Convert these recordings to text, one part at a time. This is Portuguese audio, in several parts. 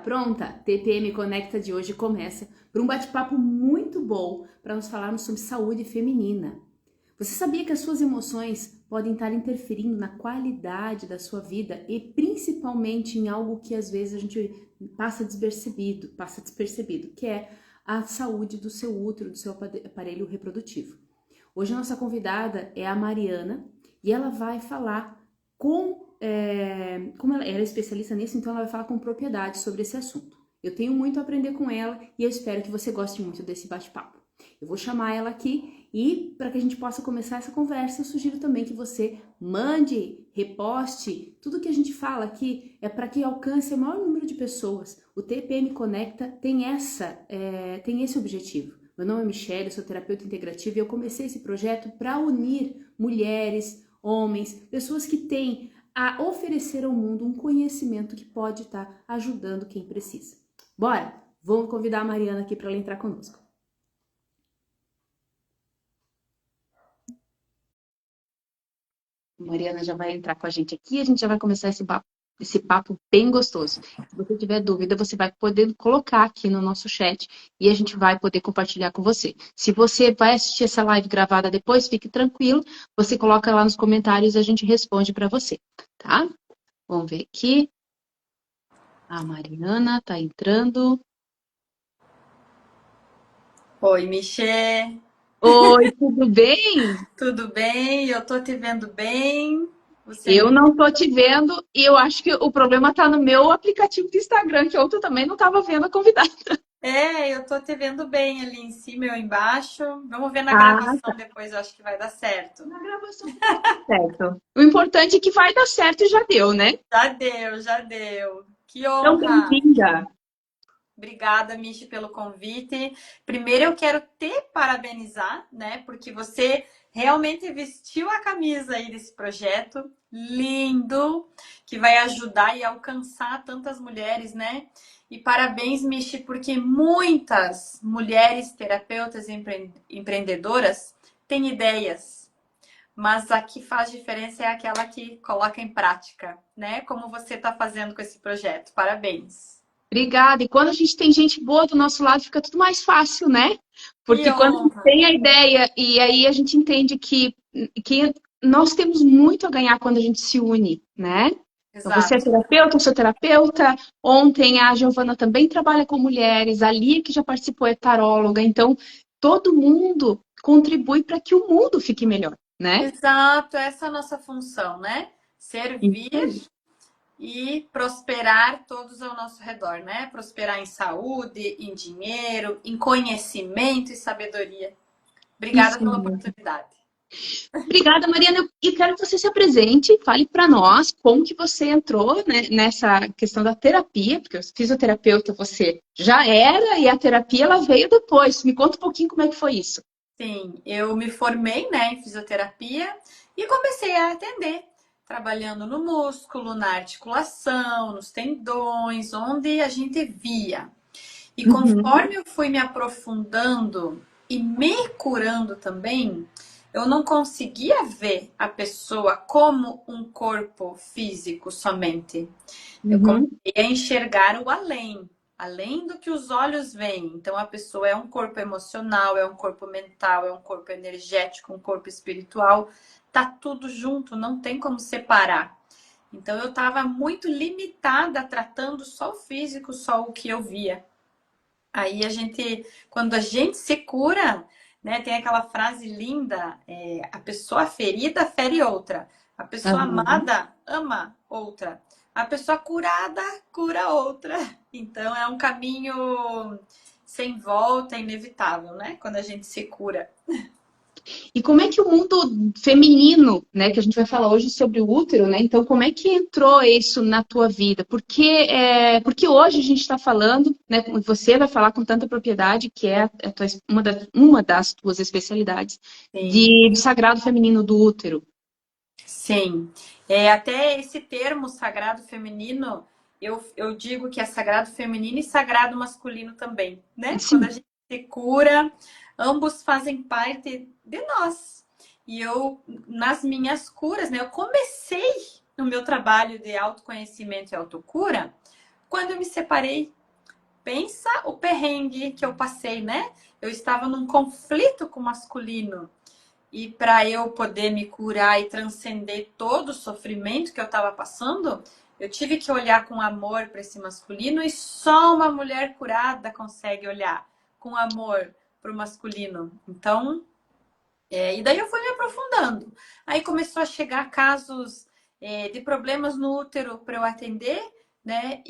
Pronta? TPM Conecta de hoje começa por um bate-papo muito bom para nós falarmos sobre saúde feminina. Você sabia que as suas emoções podem estar interferindo na qualidade da sua vida e principalmente em algo que às vezes a gente passa despercebido, que é a saúde do seu útero, do seu aparelho reprodutivo. Hoje a nossa convidada é a Mariana e ela vai falar como ela é especialista nisso, então ela vai falar com propriedade sobre esse assunto. Eu tenho muito a aprender com ela e eu espero que você goste muito desse bate-papo. Eu vou chamar ela aqui e para que a gente possa começar essa conversa, eu sugiro também que você mande, reposte, tudo que a gente fala aqui é para que alcance o maior número de pessoas. O TPM Conecta tem esse objetivo. Meu nome é Michelle, eu sou terapeuta integrativa e eu comecei esse projeto para unir mulheres, homens, pessoas que têm a oferecer ao mundo um conhecimento que pode estar ajudando quem precisa. Bora? Vamos convidar a Mariana aqui para ela entrar conosco. A Mariana já vai entrar com a gente aqui e a gente já vai começar esse papo bem gostoso. Se você tiver dúvida, você vai poder colocar aqui no nosso chat e a gente vai poder compartilhar com você. Se você vai assistir essa live gravada depois, fique tranquilo, você coloca lá nos comentários e a gente responde para você, tá? Vamos ver aqui. A Mariana está entrando. Oi, Michê, Oi, tudo bem? tudo bem? Eu tô te vendo bem. Você Eu me... não tô te vendo e eu acho que o problema tá no meu aplicativo do Instagram, que ontem eu também não estava vendo a convidada. eu tô te vendo bem ali em cima e eu embaixo. Vamos ver na Ah, gravação depois, eu acho que vai dar certo. na gravação vai dar certo. O importante é que vai dar certo e já deu, né? Já deu, já deu. Que Então, honra! bem-vinda. Obrigada, Michi, pelo convite. Primeiro eu quero te parabenizar, né? Porque você realmente vestiu a camisa aí desse projeto lindo, que vai ajudar e alcançar tantas mulheres, né? E parabéns, Michi, porque muitas mulheres terapeutas e empreendedoras têm ideias, mas a que faz diferença é aquela que coloca em prática, né? Como você está fazendo com esse projeto. Parabéns. Obrigada. E quando a gente tem gente boa do nosso lado, fica tudo mais fácil, né? Que Porque quando a gente honra! tem a ideia e aí a gente entende que nós temos muito a ganhar quando a gente se une, né? Então, você é Exato. terapeuta, eu sou terapeuta. Ontem a Giovana também trabalha com mulheres, a Lia, que já participou, é taróloga. Então, todo mundo contribui para que o mundo fique melhor, né? Exato, essa é a nossa função, né? Isso Servir aí. e prosperar todos ao nosso redor, né? Prosperar em saúde, em dinheiro, em conhecimento e sabedoria. Obrigada Isso pela mesmo. oportunidade. Obrigada, Mariana. E quero que você se apresente, fale para nós como que você entrou, né, nessa questão da terapia, porque eu fisioterapeuta você já era e a terapia ela veio depois. Me conta um pouquinho como é que foi isso. Sim, eu me formei, né, em fisioterapia e comecei a atender, trabalhando no músculo, na articulação, nos tendões, onde a gente via. E Uhum, conforme eu fui me aprofundando e me curando também, eu não conseguia ver a pessoa como um corpo físico somente. Eu uhum, comecei a enxergar o além, além do que os olhos veem. Então, a pessoa é um corpo emocional, é um corpo mental, é um corpo energético, um corpo espiritual. Tá tudo junto, não tem como separar. Então, eu estava muito limitada tratando só o físico, só o que eu via. Aí a gente, quando a gente se cura, né, tem aquela frase linda, a pessoa ferida fere outra, a pessoa uhum. amada ama outra, a pessoa curada cura outra. Então é um caminho sem volta, inevitável, né? Quando a gente se cura. E como é que o mundo feminino, né, que a gente vai falar hoje sobre o útero, né? Então, como é que entrou isso na tua vida? Porque hoje a gente está falando, né? Você vai falar com tanta propriedade, que é uma das tuas especialidades, Sim, do sagrado feminino do útero. sim. É, até esse termo sagrado feminino, eu digo que é sagrado feminino e sagrado masculino também, né? Quando a Sim. gente se cura, ambos fazem parte de nós. E eu, nas minhas curas, né? Eu comecei no meu trabalho de autoconhecimento e autocura Quando eu me separei, pensa o perrengue que eu passei, né? Eu estava num conflito com o masculino. E para eu poder me curar e transcender todo o sofrimento que eu estava passando, eu tive que olhar com amor para esse masculino e só uma mulher curada consegue olhar com amor para o masculino. Então, e daí eu fui me aprofundando. Aí começou a chegar casos de problemas no útero para eu atender, né?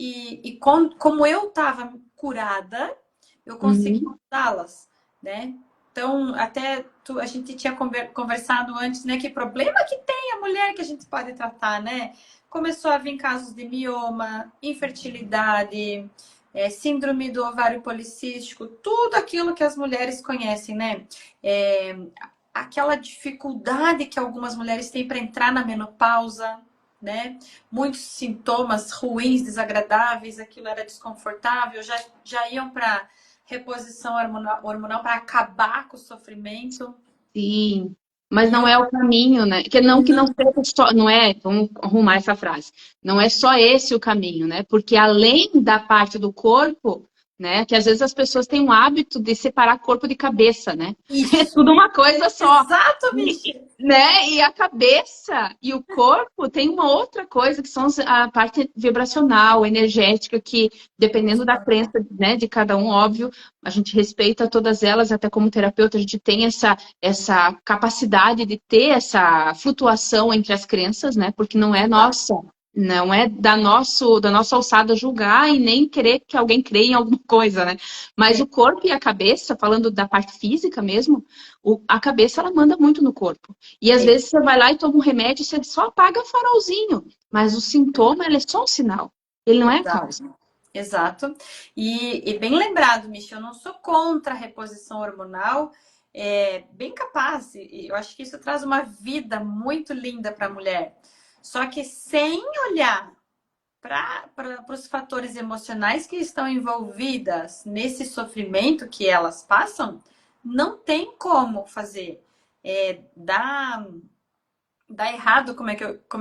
Como eu estava curada, eu consegui Uhum. ajudá-las, né? Então, a gente tinha conversado antes, né? Que problema que tem a mulher que a gente pode tratar, né? Começou a vir casos de mioma, infertilidade, síndrome do ovário policístico, tudo aquilo que as mulheres conhecem, né? É, aquela dificuldade que algumas mulheres têm para entrar na menopausa, né? Muitos sintomas ruins, desagradáveis, aquilo era desconfortável, já iam para reposição hormonal para acabar com o sofrimento. Sim, mas E não eu é o caminho, né? Que não não, seja só, não é, vamos arrumar essa frase. Não é só esse o caminho, né? Porque além da parte do corpo, né? Que às vezes as pessoas têm um hábito de separar corpo de cabeça, né? É isso. tudo uma coisa só. Exato, Michi. Né? E a cabeça e o corpo tem uma outra coisa que são a parte vibracional, energética, que dependendo da crença, né, de cada um, óbvio, a gente respeita todas elas, até como terapeuta, a gente tem essa capacidade de ter essa flutuação entre as crenças, né? Porque não é nossa. Não é da nossa alçada julgar e nem querer que alguém creia em alguma coisa, né? Mas É, o corpo e a cabeça, falando da parte física mesmo, a cabeça ela manda muito no corpo. E às é, vezes você vai lá e toma um remédio e você só apaga o farolzinho. Mas o sintoma, ele é só um sinal. Ele não é a causa. exato. Exato. E bem lembrado, Michi, eu não sou contra a reposição hormonal, bem capaz, e eu acho que isso traz uma vida muito linda para a mulher. Só que sem olhar para os fatores emocionais que estão envolvidas nesse sofrimento que elas passam, não tem como fazer. Dá errado, como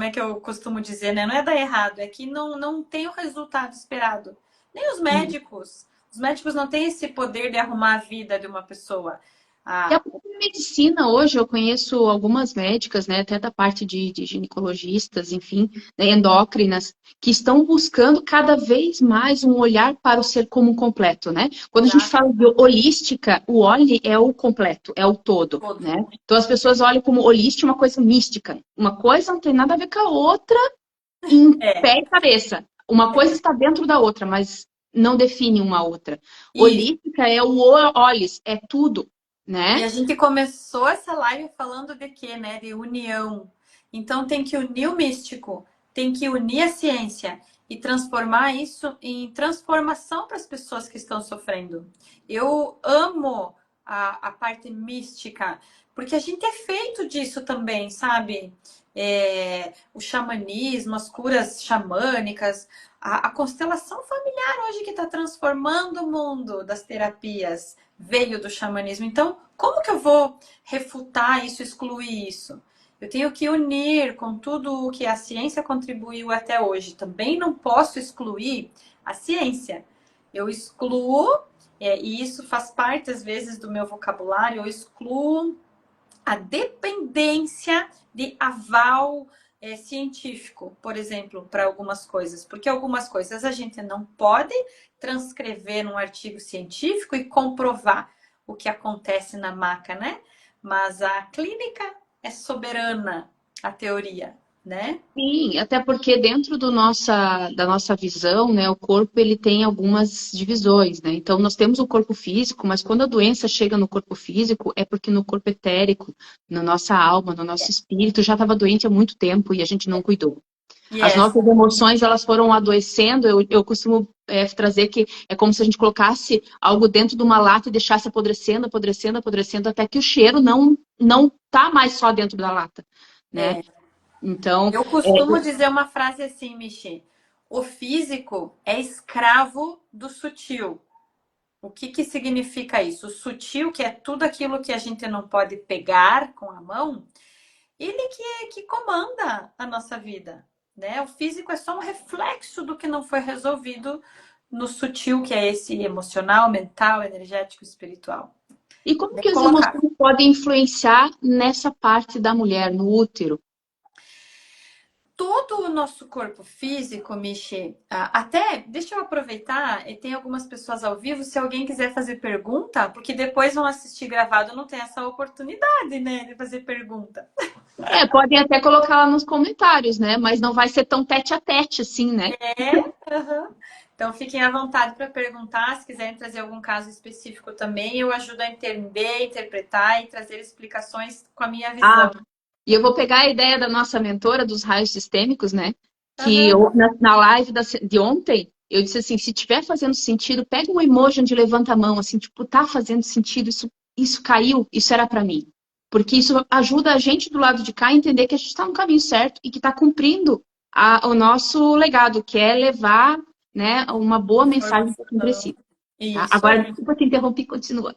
é que eu costumo dizer, né? Não é dar errado, é que não tem o resultado esperado. Nem os Hum. médicos. Os médicos não têm esse poder de arrumar a vida de uma pessoa. E a Ah, própria medicina, hoje, eu conheço algumas médicas, né, até da parte de ginecologistas, enfim, né, endócrinas, que estão buscando cada vez mais um olhar para o ser como um completo, né? Quando a gente exato. fala de holística, o holi é o completo, é o todo, Todo. né? Então as pessoas olham como holística uma coisa mística. Uma coisa não tem nada a ver com a outra em É, pé e cabeça. Uma coisa é. está dentro da outra, mas não define uma outra. Isso. Holística é o olis, é tudo, E né? a gente começou essa live falando de quê, né? De união. Então tem que unir o místico, tem que unir a ciência e transformar isso em transformação para as pessoas que estão sofrendo. Eu amo a parte mística, porque a gente é feito disso também, sabe? O xamanismo, as curas xamânicas, a constelação familiar hoje que está transformando o mundo das terapias veio do xamanismo. Então, como que eu vou refutar isso, excluir isso? Eu tenho que unir com tudo o que a ciência contribuiu até hoje. Também não posso excluir a ciência. Eu excluo, e isso faz parte, às vezes, do meu vocabulário, eu excluo a dependência de aval científico, por exemplo, para algumas coisas. Porque algumas coisas a gente não pode transcrever num artigo científico e comprovar o que acontece na maca, né? Mas a clínica é soberana, a teoria, né? Sim, até porque dentro da nossa visão, né, o corpo ele tem algumas divisões, né? Então nós temos o corpo físico, mas quando a doença chega no corpo físico, é porque no corpo etérico, na nossa alma, no nosso espírito, já estava doente há muito tempo e a gente não cuidou. As Yes. nossas emoções, elas foram adoecendo, eu costumo trazer que é como se a gente colocasse algo dentro de uma lata e deixasse apodrecendo, apodrecendo, apodrecendo, até que o cheiro não tá mais só dentro da lata, né? É. Então, Eu costumo dizer uma frase assim, Michi. O físico é escravo do sutil. O que que significa isso? O sutil, que é tudo aquilo que a gente não pode pegar com a mão, ele que comanda a nossa vida, né? O físico é só um reflexo do que não foi resolvido no sutil, que é esse emocional, mental, energético, espiritual. E como Bem que as colocado. emoções podem influenciar nessa parte da mulher, no útero? Todo o nosso corpo físico, Michi, até deixa eu aproveitar, e tem algumas pessoas ao vivo, se alguém quiser fazer pergunta, porque depois vão assistir gravado, não tem essa oportunidade, né, de fazer pergunta. Podem até colocar lá nos comentários, né? Mas não vai ser tão tete a tete assim, né? Aham. Então fiquem à vontade para perguntar, se quiserem trazer algum caso específico também, eu ajudo a entender, interpretar e trazer explicações com a minha Ah, visão. e eu vou pegar a ideia da nossa mentora dos raios sistêmicos, né? Que Aham. na live de ontem, eu disse assim, se tiver fazendo sentido, pega um emoji onde levanta a mão, assim, tipo, tá fazendo sentido, isso caiu, isso era para mim. Porque isso ajuda a gente do lado de cá a entender que a gente está no caminho certo e que está cumprindo o nosso legado, que é levar, né, uma boa mensagem para quem Informação. precisa. Tá? Isso Agora, aí. desculpa te interromper, continua.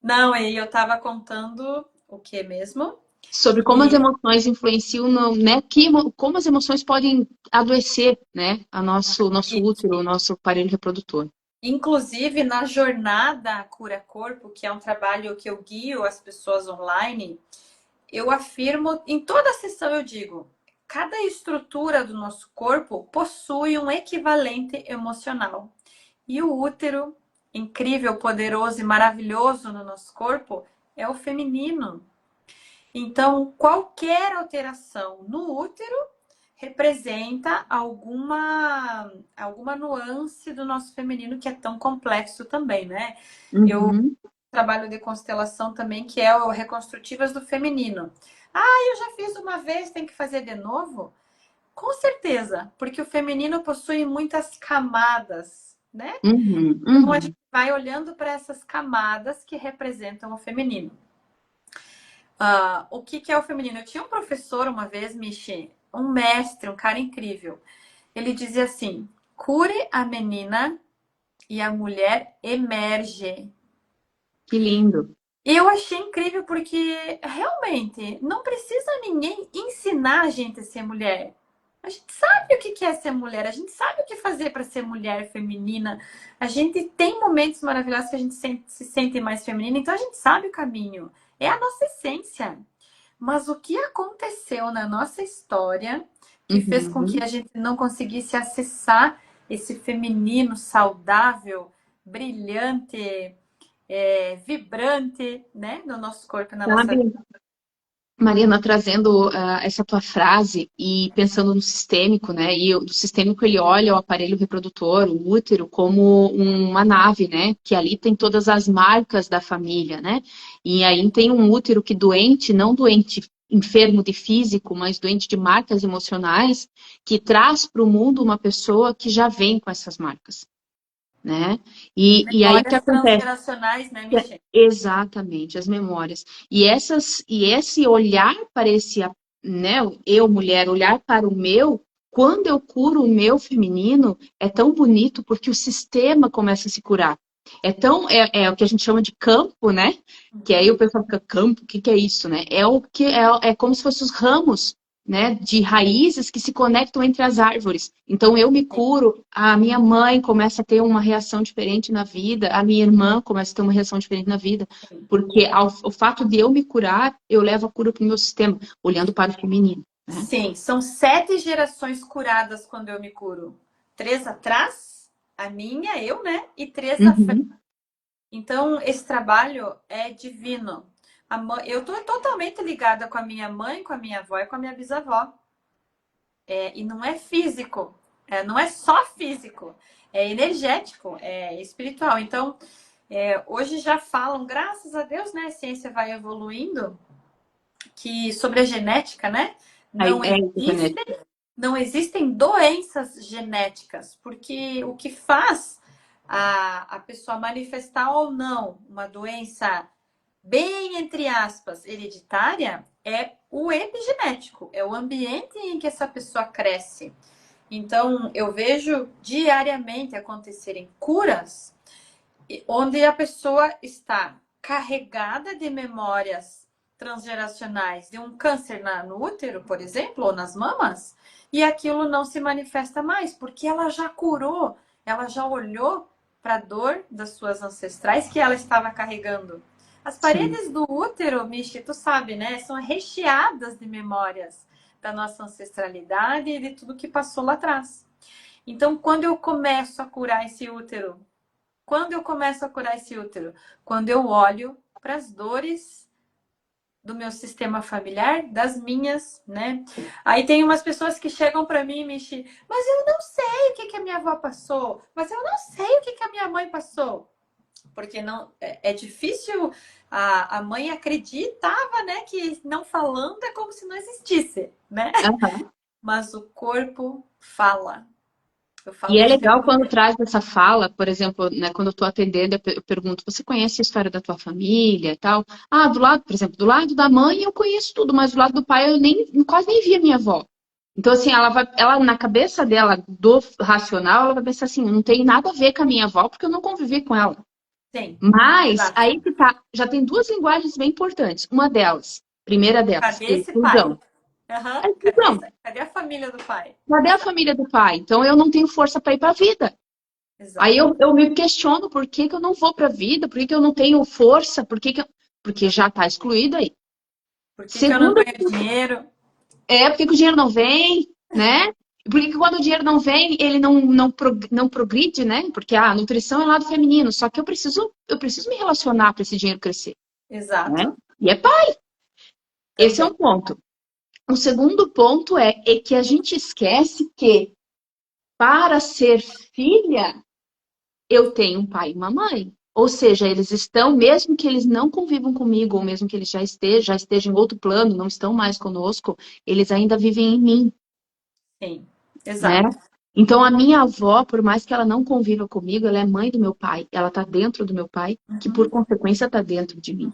Não, e eu estava contando o que mesmo? Sobre como as E, emoções influenciam, né, como as emoções podem adoecer, né, nosso e, útero, o nosso aparelho reprodutor. inclusive, na jornada Cura Corpo, que é um trabalho que eu guio as pessoas online, eu afirmo, em toda a sessão eu digo, cada estrutura do nosso corpo possui um equivalente emocional. E o útero, incrível, poderoso e maravilhoso no nosso corpo, é o feminino. Então, qualquer alteração no útero representa alguma nuance do nosso feminino que é tão complexo também, né? Eu Uhum. trabalho de constelação também, que é o Reconstrutivas do Feminino. Ah, eu já fiz uma vez, tem que fazer de novo? Com certeza, porque o feminino possui muitas camadas, né? Uhum. Então a Uhum. gente vai olhando para essas camadas que representam o feminino. O que é o feminino? Eu tinha um professor uma vez, Michi, um mestre, um cara incrível. Ele dizia assim: cure a menina e a mulher emerge. Que lindo. E eu achei incrível porque realmente não precisa ninguém ensinar a gente a ser mulher. A gente sabe o que é ser mulher, a gente sabe o que fazer para ser mulher feminina. A gente tem momentos maravilhosos que a gente se sente mais feminina, então a gente sabe o caminho. É a nossa essência. Mas o que aconteceu na nossa história que fez com que Uhum. a gente não conseguisse acessar esse feminino saudável, brilhante, vibrante, né, no nosso corpo, na nossa vida. Sabe, Mariana, trazendo essa tua frase e pensando no sistêmico, né? E o sistêmico ele olha o aparelho reprodutor, o útero, como uma nave, né? Que ali tem todas as marcas da família, né? E aí tem um útero que doente, não doente enfermo de físico, mas doente de marcas emocionais, que traz para o mundo uma pessoa que já vem com essas marcas, né? E aí o que Memórias acontece? transgeracionais, né, Michelle? Exatamente, as memórias. E esse olhar para esse, né, eu, mulher, olhar para o meu, quando eu curo o meu feminino, é tão bonito porque o sistema começa a se curar. É o que a gente chama de campo, né? Que aí o Uhum. pessoal fica, campo, o que que é isso, né? É como se fossem os ramos, né, de raízes que se conectam entre as árvores. Então eu me curo, a minha mãe começa a ter uma reação diferente na vida, a minha irmã começa a ter uma reação diferente na vida, porque o fato de eu me curar, eu levo a cura para o meu sistema, olhando para o feminino, né? Sim, são 7 gerações curadas quando eu me curo. 3 atrás, a minha, eu, né? E 3 à frente. Uhum. Então, esse trabalho é divino. Eu estou totalmente ligada com a minha mãe, com a minha avó e com a minha bisavó. E não é físico, não é só físico, é energético, é espiritual. Então, hoje já falam, graças a Deus, né? A ciência vai evoluindo, que sobre a genética, né? Aí, Não é isso, existe, Janete. não existem doenças genéticas, porque o que faz a pessoa manifestar ou não uma doença bem, entre aspas, hereditária, é o epigenético, é o ambiente em que essa pessoa cresce. Então, eu vejo diariamente acontecerem curas onde a pessoa está carregada de memórias transgeracionais de um câncer no útero, por exemplo, ou nas mamas, e aquilo não se manifesta mais, porque ela já curou, ela já olhou para a dor das suas ancestrais que ela estava carregando. As Sim. paredes do útero, Michi, tu sabe, né? São recheadas de memórias da nossa ancestralidade e de tudo que passou lá atrás. Então, quando eu começo a curar esse útero, quando eu começo a curar esse útero? Quando eu olho para as dores do meu sistema familiar, das minhas, né? Aí tem umas pessoas que chegam para mim, Michi, mas eu não sei o que que a minha avó passou, mas eu não sei o que que a minha mãe passou. Porque não é difícil, a mãe acreditava, né, que não falando é como se não existisse, né? Aham. Mas o corpo fala. Eu E falo é isso o tempo legal quando inteiro. traz essa fala, por exemplo, né, quando eu estou atendendo, eu pergunto, você conhece a história da tua família e tal? Ah, do lado, por exemplo, do lado da mãe eu conheço tudo, mas do lado do pai eu quase nem vi a minha avó. Então, assim, ela na cabeça dela, do racional, ela vai pensar assim, não tem nada a ver com a minha avó, porque eu não convivi com ela. Sim, Mas, exato. aí que tá, já tem duas linguagens bem importantes. Uma delas, primeira delas, Cadê esse pai? inclusão. Aham. A inclusão. Cadê a família do pai? Cadê a Exato. família do pai? Então, eu não tenho força para ir para a vida. Aí Exato. eu me questiono por que que eu não vou para a vida, por que que eu não tenho força, porque já está excluído aí. Por que que eu não Segundo, ganho dinheiro? por que que o dinheiro não vem, né? Por que que quando o dinheiro não vem, ele não progride, né? Porque a nutrição é lado feminino, só que eu preciso me relacionar para esse dinheiro crescer, né? Exato. E é pai. Esse é Também. um ponto. O segundo ponto é que a gente esquece que para ser filha eu tenho um pai e uma mãe. Ou seja, eles estão, mesmo que eles não convivam comigo, ou mesmo que eles já estejam em outro plano, não estão mais conosco, eles ainda vivem em mim, Sim. né? Exato. Então, a minha avó, por mais que ela não conviva comigo, ela é mãe do meu pai. Ela está dentro do meu pai, que por Uhum. consequência está dentro de mim.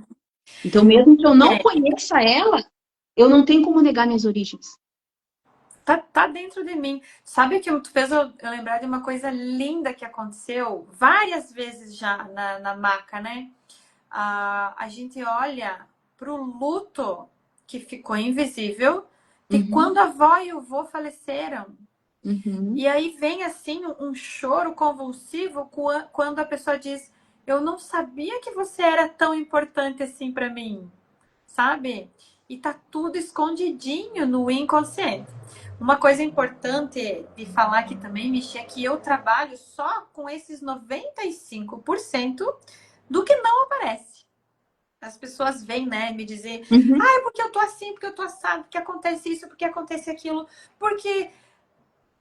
Então, mesmo que eu não É, conheça ela, eu não tenho como negar minhas origens. tá dentro de mim. Sabe que tu fez eu lembrar de uma coisa linda que aconteceu várias vezes já na maca, né? A gente olha pro luto que ficou invisível de Uhum, quando a avó e o vô faleceram. uhum, E aí vem assim um choro convulsivo quando a pessoa diz: Eu não sabia que você era tão importante assim para mim, sabe? E tá tudo escondidinho no inconsciente. Uma coisa importante de falar aqui também, Michi, é que eu trabalho só com esses 95% do que não aparece. As pessoas vêm, né, me dizer, uhum. é porque eu tô assim, porque eu tô assado, porque acontece isso, porque acontece aquilo, porque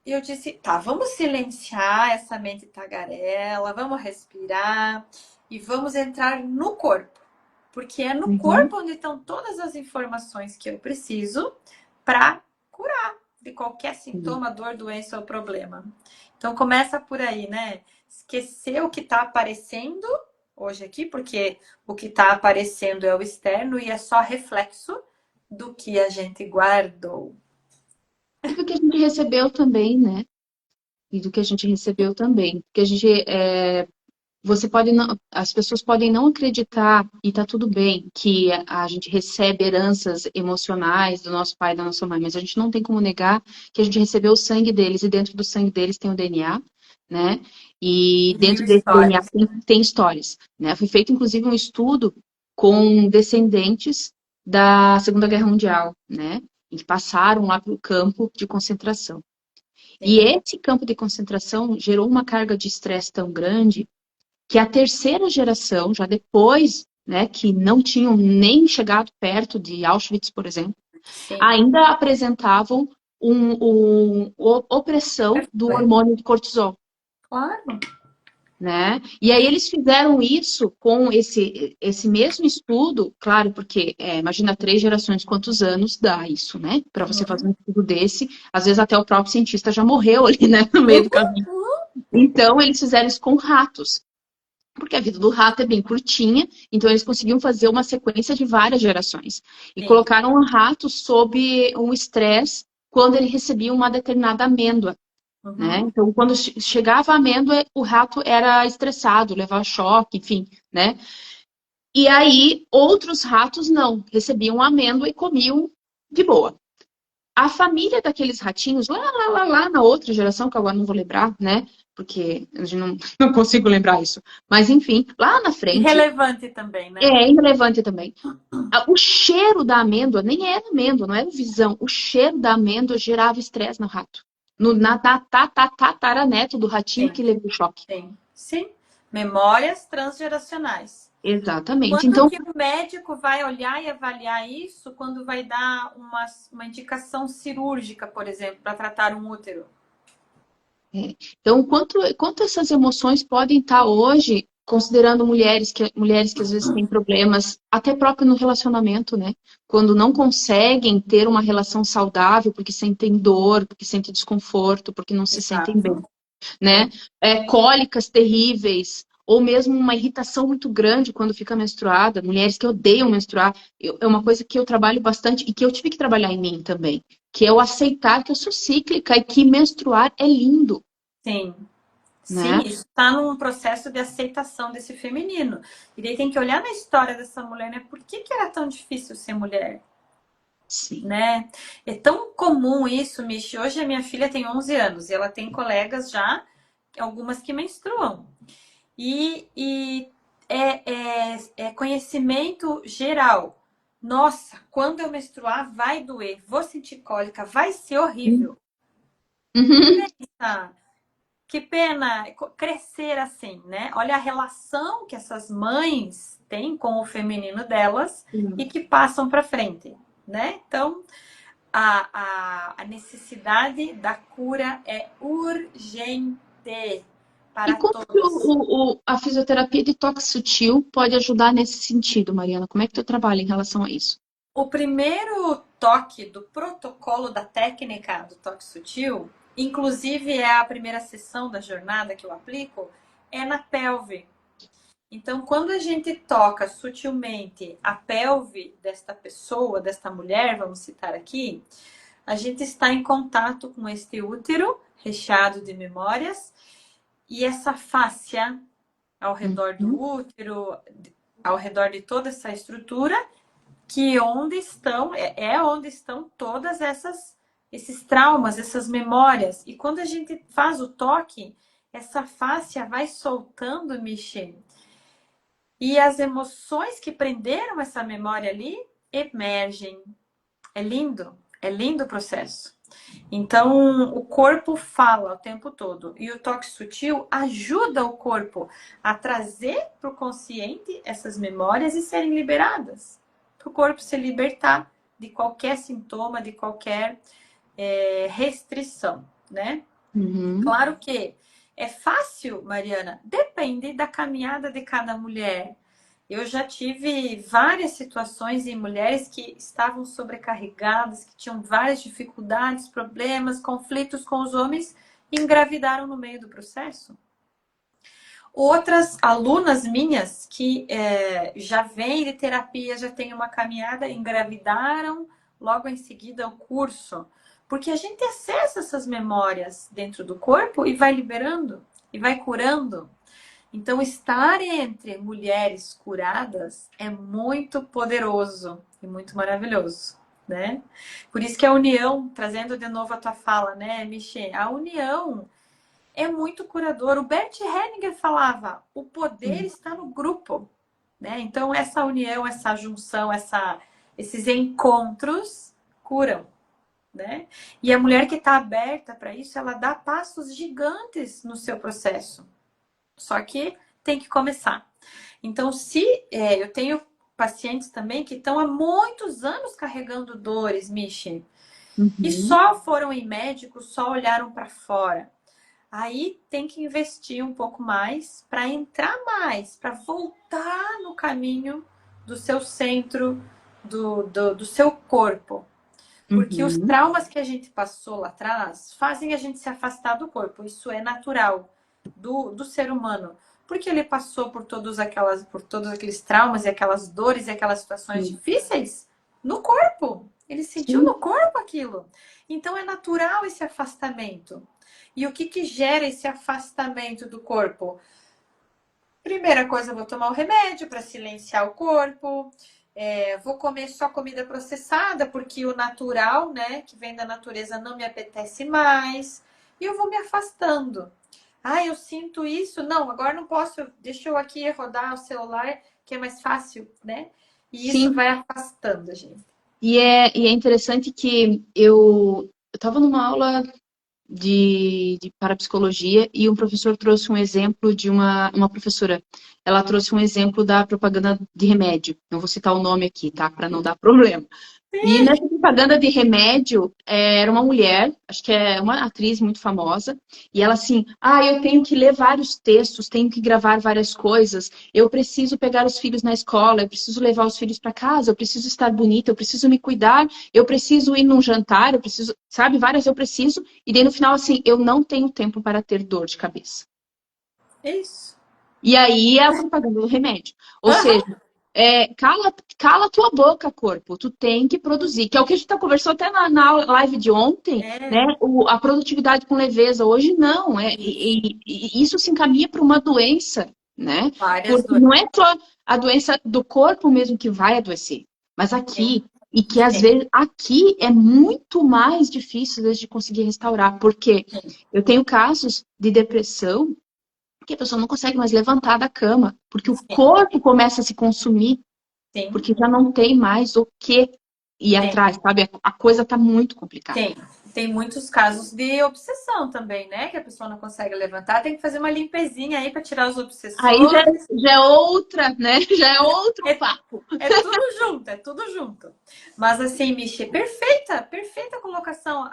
eu disse, tá, vamos silenciar essa mente tagarela, vamos respirar e vamos entrar no corpo. Porque é no Uhum. corpo onde estão todas as informações que eu preciso para curar de qualquer Sim. sintoma, dor, doença ou problema. Então começa por aí, né? Esquecer o que está aparecendo hoje aqui, porque o que está aparecendo é o externo e é só reflexo do que a gente guardou. E do que a gente recebeu também, né? E do que a gente recebeu também. Porque a gente, você pode não, as pessoas podem não acreditar, e tá tudo bem, que a gente recebe heranças emocionais do nosso pai e da nossa mãe, mas a gente não tem como negar que a gente recebeu o sangue deles, e dentro do sangue deles tem o DNA, né? E E mil dentro desse DNA histórias. tem histórias, né? Foi feito, inclusive, um estudo com descendentes da Segunda Guerra Mundial, né? E que passaram lá pelo campo de concentração. E Sim. esse campo de concentração gerou uma carga de estresse tão grande que a terceira geração, já depois, né, que não tinham nem chegado perto de Auschwitz, por exemplo, Sim. ainda apresentavam opressão do É, hormônio de cortisol. claro. Né? E aí eles fizeram isso com esse mesmo estudo, claro, porque imagina 3 gerações, quantos anos dá isso, né? Para você fazer Uhum. um estudo desse, às vezes até o próprio cientista já morreu ali, né, no meio do caminho. Uhum. Então eles fizeram isso com ratos, porque a vida do rato é bem curtinha, então eles conseguiam fazer uma sequência de várias gerações. E Sim. colocaram o rato sob um estresse quando ele recebia uma determinada amêndoa, né? Uhum. Então, quando chegava a amêndoa, o rato era estressado, levava choque, enfim, né? E aí, outros ratos não, recebiam amêndoa e comiam de boa. A família daqueles ratinhos, lá na outra geração, que agora não vou lembrar, né? Porque eu não, não consigo lembrar isso. Mas, enfim, lá na frente, Irrelevante também, né? é irrelevante também. O cheiro da amêndoa, nem era amêndoa, não era visão. O cheiro da amêndoa gerava estresse no rato. Na tataraneto do ratinho Sim, que levou o choque. sim, sim. Memórias transgeracionais. Exatamente. Quando Então, que o médico vai olhar e avaliar isso quando vai dar uma indicação cirúrgica, por exemplo, para tratar um útero? então, quanto essas emoções podem estar hoje, considerando mulheres que às vezes têm problemas, até próprio no relacionamento, né? Quando não conseguem ter uma relação saudável, porque sentem dor, porque sentem desconforto, porque não se sentem bem, Exato. né? Sim. Cólicas terríveis, ou mesmo uma irritação muito grande quando fica menstruada, mulheres que odeiam menstruar, é uma coisa que eu trabalho bastante e que eu tive que trabalhar em mim também, que é o aceitar que eu sou cíclica e que menstruar é lindo, Sim. Sim, né? isso está num processo de aceitação desse feminino. E daí tem que olhar na história dessa mulher, né? Por que era tão difícil ser mulher? Sim. Né? É tão comum isso, Michi. Hoje a minha filha tem 11 anos e ela tem colegas já, algumas que menstruam. E é conhecimento geral. Nossa, quando eu menstruar vai doer, vou sentir cólica, vai ser horrível. Uhum. Pensa, que pena crescer assim, né? Olha a relação que essas mães têm com o feminino delas e que passam para frente, né? Então, a necessidade da cura é urgente E para como que todos. a fisioterapia de toque sutil pode ajudar nesse sentido, Mariana? Como é que tu trabalha em relação a isso? O primeiro toque do protocolo da técnica do toque sutil, inclusive é a primeira sessão da jornada que eu aplico, é na pelve. Então, quando a gente toca sutilmente a pelve desta pessoa, desta mulher, vamos citar aqui, a gente está em contato com este útero recheado de memórias e essa fáscia ao redor do Uhum. útero, ao redor de toda essa estrutura, que onde estão, é onde estão todas esses traumas, essas memórias. E quando a gente faz o toque, essa fáscia vai soltando, Michê, e as emoções que prenderam essa memória ali emergem. É lindo o processo. Então, o corpo fala o tempo todo e o toque sutil ajuda o corpo a trazer para o consciente essas memórias e serem liberadas. Para o corpo se libertar de qualquer sintoma, de qualquer restrição, né? Uhum. Claro que é fácil, Mariana, depende da caminhada de cada mulher. Eu já tive várias situações em mulheres que estavam sobrecarregadas, que tinham várias dificuldades, problemas, conflitos com os homens e engravidaram no meio do processo. Outras alunas minhas que já vêm de terapia, já têm uma caminhada, engravidaram logo em seguida o curso. Porque a gente acessa essas memórias dentro do corpo e vai liberando, e vai curando. Então, estar entre mulheres curadas é muito poderoso e muito maravilhoso, né? Por isso que a união, trazendo de novo a tua fala, né, Michê? A união é muito curador. O Bert Hellinger falava, o poder Sim. está no grupo, né? Então, essa união, essa junção, esses encontros curam, né? E a mulher que está aberta para isso, ela dá passos gigantes no seu processo. Só que tem que começar. Então, se eu tenho pacientes também que estão há muitos anos carregando dores, Michi, e Uhum. só foram em médico, só olharam para fora. Aí tem que investir um pouco mais para entrar mais, para voltar no caminho do seu centro, do seu corpo. Porque os Uhum. traumas que a gente passou lá atrás fazem a gente se afastar do corpo. Isso é natural do ser humano. Porque ele passou por todos aqueles traumas e aquelas dores e aquelas situações Sim. difíceis no corpo. Ele sentiu Sim. no corpo aquilo. Então é natural esse afastamento. E o que gera esse afastamento do corpo? Primeira coisa, eu vou tomar o remédio para silenciar o corpo. Vou comer só comida processada, porque o natural, né, que vem da natureza, não me apetece mais. E eu vou me afastando. Ah, eu sinto isso. Não, agora não posso. Deixa eu aqui rodar o celular, que é mais fácil, né? E isso Sim, vai afastando a gente. e é interessante que eu estava numa aula de parapsicologia e um professor trouxe um exemplo de uma professora. Ela trouxe um exemplo da propaganda de remédio. Não vou citar o nome aqui, tá? Para não dar problema. E nessa propaganda de remédio, era uma mulher, acho que é uma atriz muito famosa, e ela assim, eu tenho que ler vários textos, tenho que gravar várias coisas, eu preciso pegar os filhos na escola, eu preciso levar os filhos para casa, eu preciso estar bonita, eu preciso me cuidar, eu preciso ir num jantar, eu preciso, sabe, várias eu preciso, e daí no final assim, eu não tenho tempo para ter dor de cabeça. Isso. E aí é a propaganda do remédio. Ou seja, Aham. cala tua boca, corpo. Tu tem que produzir. Que é o que a gente tá conversou até na live de ontem, né? É, A produtividade com leveza. Hoje não. isso. E isso se encaminha para uma doença, né? Várias Porque doenças. não é só a doença do corpo mesmo que vai adoecer, mas Tem, aqui. E que às tem, vezes aqui é muito mais difícil às vezes, de conseguir restaurar. Porque tem, eu tenho casos de depressão que a pessoa não consegue mais levantar da cama, porque o sim, corpo começa a se consumir, sim, porque já não tem mais o que ir tem. atrás, sabe? A coisa tá muito complicada. Tem. Tem muitos casos de obsessão também, né? Que a pessoa não consegue levantar, tem que fazer uma limpezinha aí para tirar os Aí obsessores. já é outra, né? Já é outro É, papo. é tudo junto, é tudo junto. Mas assim, Michê, perfeita, perfeita colocação.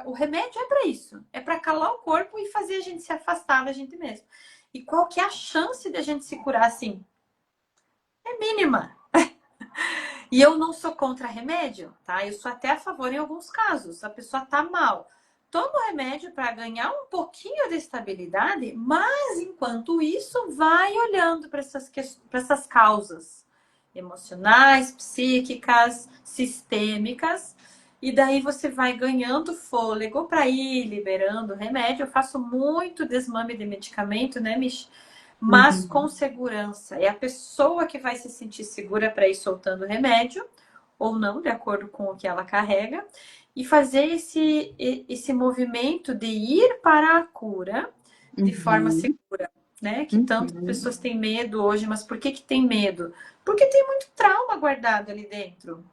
O remédio é para isso, é para calar o corpo e fazer a gente se afastar da gente mesmo. E qual que é a chance de a gente se curar assim? É mínima. E eu não sou contra remédio, tá? Eu sou até a favor em alguns casos. A pessoa tá mal. Toma o remédio para ganhar um pouquinho de estabilidade, mas enquanto isso, vai olhando para essas causas emocionais, psíquicas, sistêmicas, e daí você vai ganhando fôlego para ir liberando o remédio. Eu faço muito desmame de medicamento, né, Mich? Mas com Uhum. segurança. É a pessoa que vai se sentir segura para ir soltando o remédio, ou não, de acordo com o que ela carrega, e fazer esse movimento de ir para a cura de forma Uhum. segura, né? Que tantas Uhum. pessoas têm medo hoje, mas por que que tem medo? Porque tem muito trauma guardado ali dentro,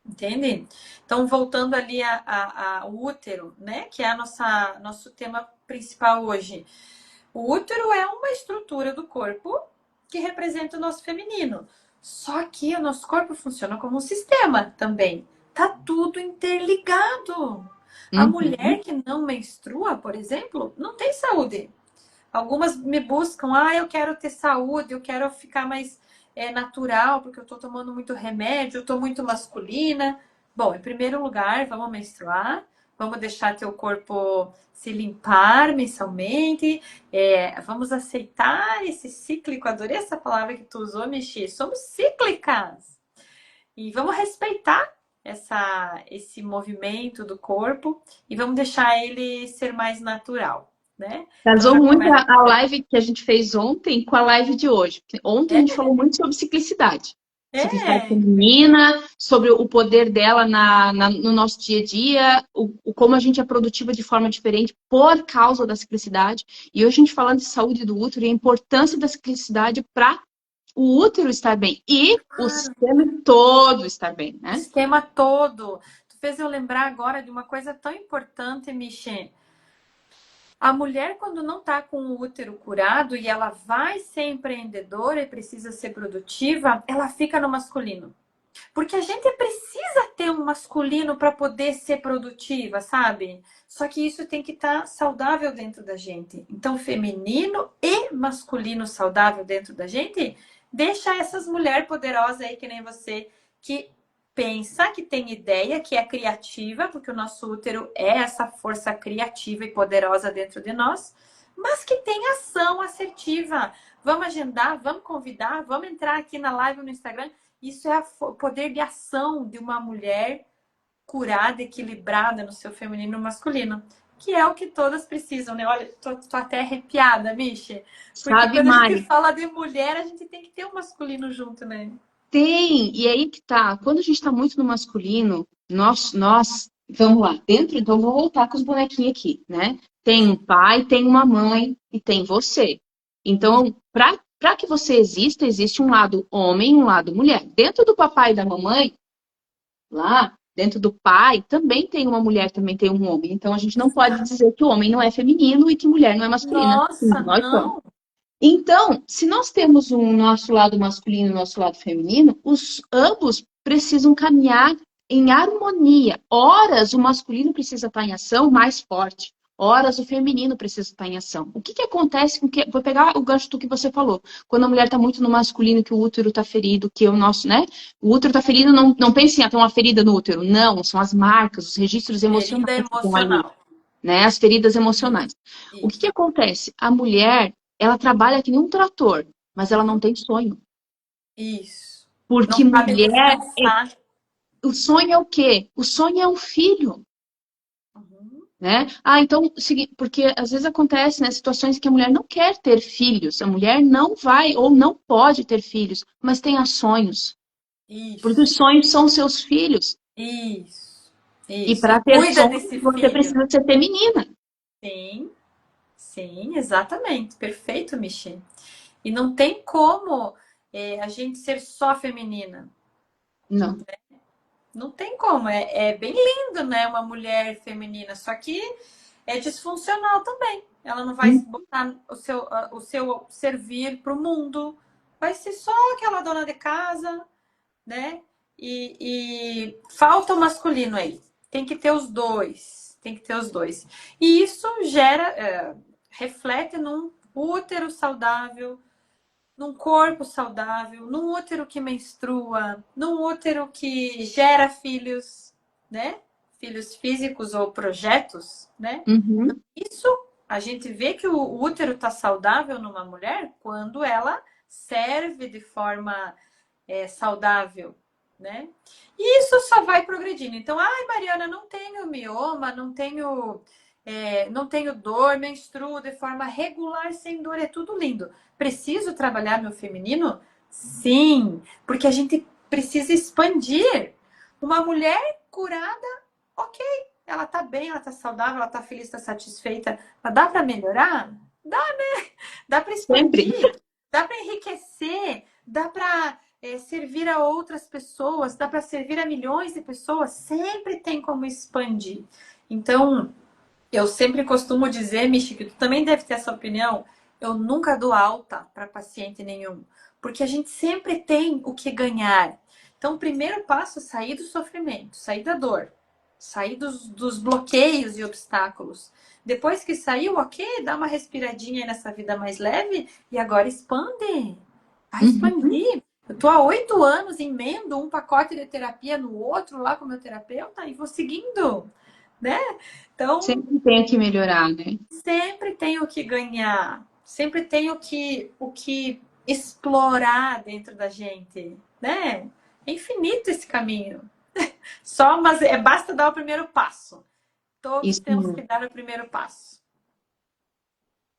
entende? Então, voltando ali ao útero, né? Que é nosso tema principal hoje. O útero é uma estrutura do corpo que representa o nosso feminino. Só que o nosso corpo funciona como um sistema também. Tá tudo interligado. A mulher Uhum. que não menstrua, por exemplo, não tem saúde. Algumas me buscam, eu quero ter saúde, eu quero ficar mais natural, porque eu tô tomando muito remédio, eu tô muito masculina. Bom, em primeiro lugar, vamos menstruar, vamos deixar teu corpo se limpar mensalmente, vamos aceitar esse cíclico, adorei essa palavra que tu usou, Michi, somos cíclicas. E vamos respeitar esse movimento do corpo e vamos deixar ele ser mais natural, né? Então Casou já muito começa. a live que a gente fez ontem com a live de hoje. Porque ontem a É, gente falou muito sobre ciclicidade. Ciclicidade é, feminina, sobre o poder dela no nosso dia a dia, como a gente é produtiva de forma diferente por causa da ciclicidade. E hoje a gente falando de saúde do útero e a importância da ciclicidade para o útero estar bem e o claro, sistema todo estar bem, o né? sistema todo. Tu fez eu lembrar agora de uma coisa tão importante, Michê. A mulher, quando não está com o útero curado e ela vai ser empreendedora e precisa ser produtiva, ela fica no masculino. Porque a gente precisa ter um masculino para poder ser produtiva, sabe? Só que isso tem que estar saudável dentro da gente. Então, feminino e masculino saudável dentro da gente, deixa essas mulheres poderosas aí, que nem você, que pensa, que tem ideia, que é criativa, porque o nosso útero é essa força criativa e poderosa dentro de nós, mas que tem ação assertiva. Vamos agendar, vamos convidar, vamos entrar aqui na live no Instagram. Isso é o poder de ação de uma mulher curada, equilibrada no seu feminino e no masculino. que é o que todas precisam, né? Olha, tô até arrepiada, Michi. Porque Sabe, quando a gente Mari? fala de mulher, a gente tem que ter o masculino junto, né? Tem, e aí que tá. Quando a gente tá muito no masculino, vamos lá, dentro, então vou voltar com os bonequinhos aqui, né? Tem um pai, tem uma mãe e tem você. Então, para que você exista, existe um lado homem e um lado mulher. Dentro do papai e da mamãe, lá, dentro do pai, também tem uma mulher, também tem um homem. Então, a gente não pode dizer que o homem não é feminino e que mulher não é masculina. Sim, Nossa, nós somos. não. Então, se nós temos um nosso lado masculino e nosso lado feminino, os ambos precisam caminhar em harmonia. Horas o masculino precisa estar em ação mais forte. Horas o feminino precisa estar em ação. O que acontece com que. Vou pegar o gancho do que você falou. Quando a mulher está muito no masculino, que o útero está ferido, que o nosso, né? O útero está ferido, não pense assim, tem uma ferida no útero. Não, são as marcas, os registros Ferida emocionais que estão ali, emocional. né? As feridas Isso, emocionais. O que isso. acontece? A mulher, ela trabalha que nem um trator, mas ela não Uhum, tem sonho. isso. Porque Não sabe mulher, descansar. o sonho é o quê? O sonho é um filho, Uhum, né? Ah, então, porque às vezes acontece, né, situações que a mulher não quer ter filhos, a mulher não vai ou não pode ter filhos, mas tenha sonhos, porque os isso, sonhos são seus filhos. isso, E isso. E para ter cuida sonhos, desse você filho. precisa ser feminina. Sim, sim, exatamente. Perfeito, Michi. E não tem como a gente ser só feminina. Não. Não tem como. É bem lindo, né? Uma mulher feminina. Só que é disfuncional também. Ela não vai botar o seu servir para o mundo. Vai ser só aquela dona de casa, né? E falta o masculino aí. Tem que ter os dois. Tem que ter os dois. E isso reflete num útero saudável, num corpo saudável, num útero que menstrua, num útero que gera filhos, né? Filhos físicos ou projetos, né? Uhum. Isso a gente vê que o útero está saudável numa mulher quando ela serve de forma saudável, né? E isso só vai progredindo. Então, ai, Mariana, não tenho mioma, não tenho dor, menstruo de forma regular, sem dor, é tudo lindo. Preciso trabalhar meu feminino? Sim, porque a gente precisa expandir. Uma mulher curada, ok, ela tá bem, ela tá saudável, ela tá feliz, tá satisfeita, mas dá para melhorar? Dá, né? Dá para Sempre. expandir, dá para enriquecer, dá para servir a outras pessoas, dá para servir a milhões de pessoas, sempre tem como expandir. Então, eu sempre costumo dizer, Michi, que tu também deve ter essa opinião, eu nunca dou alta para paciente nenhum, porque a gente sempre tem o que ganhar. Então, o primeiro passo é sair do sofrimento, sair da dor, sair dos bloqueios e obstáculos. Depois que saiu, ok, dá uma respiradinha aí nessa vida mais leve e agora expande. Vai Uhum. expandir. Eu tô há 8 anos, emendo um pacote de terapia no outro lá com o meu terapeuta e vou seguindo, né? Então, Sempre tem que melhorar, né? sempre tem o que ganhar, sempre tem o que explorar dentro da gente, né? É infinito esse caminho. Só, mas basta dar o primeiro passo. Todos Isso temos que mesmo. dar o primeiro passo.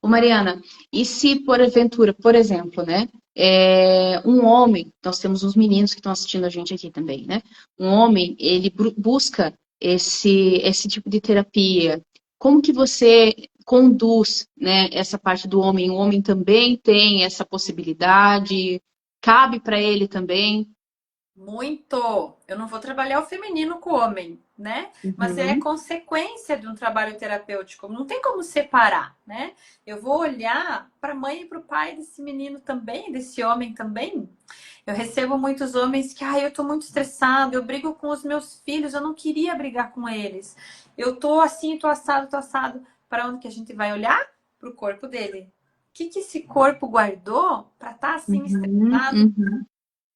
Ô Mariana, e se por aventura, por exemplo, né, um homem, nós temos uns meninos que estão assistindo a gente aqui também, né? Um homem, ele busca esse tipo de terapia. Como que você conduz, né, essa parte do homem? O homem também tem essa possibilidade? Cabe para ele também? Muito. Eu não vou trabalhar o feminino com o homem, né? Mas é Uhum, consequência de um trabalho terapêutico. Não tem como separar, né? Eu vou olhar para a mãe e para o pai desse menino também, desse homem também. Eu recebo muitos homens que, eu tô muito estressado, eu brigo com os meus filhos, eu não queria brigar com eles. Eu tô assim, tô assado, tô assado. Para onde que a gente vai olhar? Para o corpo dele. O que esse corpo guardou para estar assim uhum, estressado? uhum.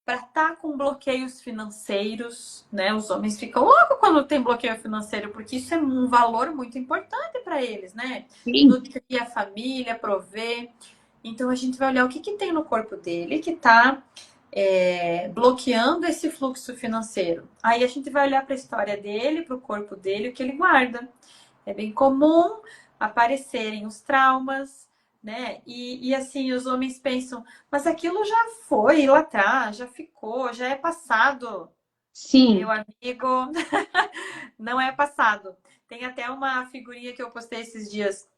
Para estar com bloqueios financeiros, né? Os homens ficam loucos quando tem bloqueio financeiro, porque isso é um valor muito importante para eles, né? Sim. Nutrir a família, prover. Então a gente vai olhar o que tem no corpo dele que está bloqueando esse fluxo financeiro. Aí a gente vai olhar para a história dele, para o corpo dele, o que ele guarda. É bem comum aparecerem os traumas, né? E assim, os homens pensam, mas aquilo já foi lá atrás, já ficou, já é passado. Meu Sim. amigo, não é passado. Tem até uma figurinha que eu postei esses dias.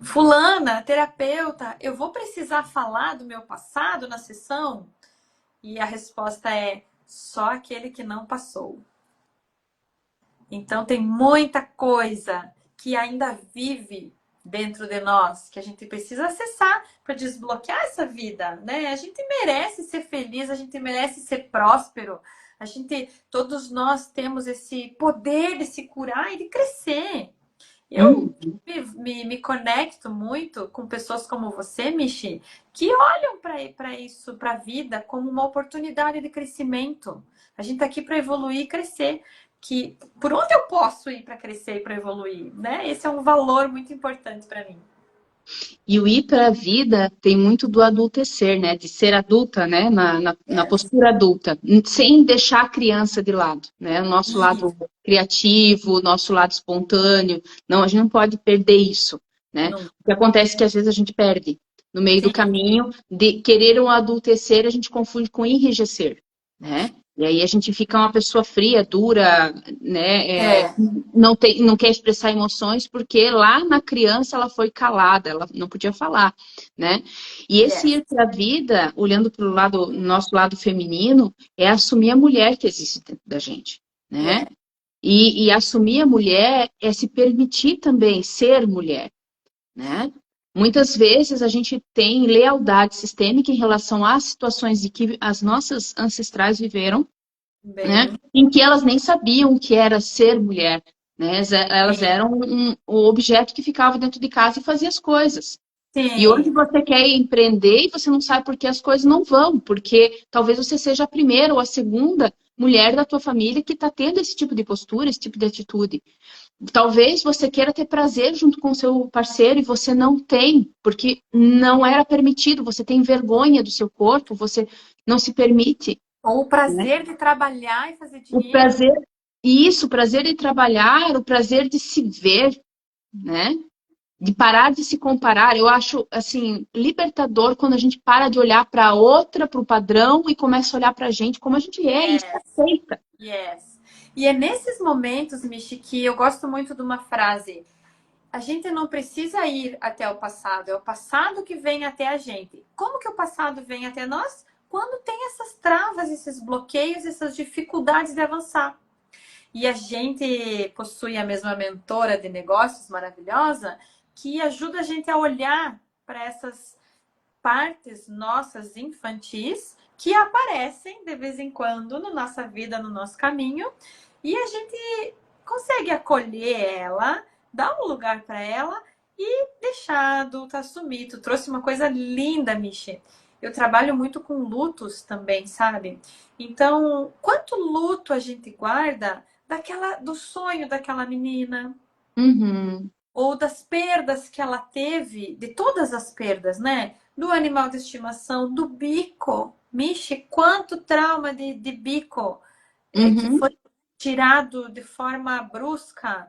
Fulana, terapeuta, eu vou precisar falar do meu passado na sessão? E a resposta é só aquele que não passou. Então tem muita coisa que ainda vive dentro de nós que a gente precisa acessar para desbloquear essa vida, né? A gente merece ser feliz, a gente merece ser próspero. Todos nós temos esse poder de se curar e de crescer. Eu Uhum. me conecto muito com pessoas como você, Michi, que olham para isso, para a vida, como uma oportunidade de crescimento. A gente está aqui para evoluir e crescer. Que por onde eu posso ir para crescer e para evoluir, né? Esse é um valor muito importante para mim. E o ir para a vida tem muito do adultecer, né? De ser adulta, né? Na Yes. postura adulta, sem deixar a criança de lado, né? O nosso lado Isso. criativo, o nosso lado espontâneo. Não, a gente não pode perder isso, né? Não. O que acontece é que às vezes a gente perde. No meio do Sim. caminho, de querer um adultecer, a gente confunde com enrijecer, né? E aí a gente fica uma pessoa fria, dura, né? É. Não quer expressar emoções porque lá na criança ela foi calada, ela não podia falar, né? E esse Yes. ir para a vida, olhando para o lado, nosso lado feminino, é assumir a mulher que existe dentro da gente, né? Yes. E assumir a mulher é se permitir também ser mulher, né? Muitas vezes a gente tem lealdade sistêmica em relação às situações de que as nossas ancestrais viveram, né? Bem. Em que elas nem sabiam o que era ser mulher, né? Elas Sim. eram o objeto que ficava dentro de casa e fazia as coisas. E hoje Sim. você quer empreender e você não sabe por que as coisas não vão, porque talvez você seja a primeira ou a segunda mulher da tua família que está tendo esse tipo de postura, esse tipo de atitude. Talvez você queira ter prazer junto com o seu parceiro e você não tem, porque não era permitido, você tem vergonha do seu corpo, você não se permite, Ou o né? prazer de trabalhar e fazer O dinheiro. prazer, isso, o prazer de trabalhar, o prazer de se ver, né? De parar de se comparar. Eu acho, assim, libertador quando a gente para de olhar para outra, para o padrão e começa a olhar para a gente como a gente é e se Yes. aceita. Yes. E é nesses momentos, Michi, que eu gosto muito de uma frase. A gente não precisa ir até o passado, é o passado que vem até a gente. Como que o passado vem até nós? Quando tem essas travas, esses bloqueios, essas dificuldades de avançar. E a gente possui a mesma mentora de negócios maravilhosa que ajuda a gente a olhar para essas partes nossas infantis que aparecem de vez em quando na nossa vida, no nosso caminho, e a gente consegue acolher ela, dar um lugar para ela e deixar a adulta assumir. Tu trouxe uma coisa linda, Michi. Eu trabalho muito com lutos também, sabe? Então, quanto luto a gente guarda do sonho daquela menina, Uhum, ou das perdas que ela teve, de todas as perdas, né? Do animal de estimação, do bico. Mixe, quanto trauma de bico que uhum. foi tirado de forma brusca,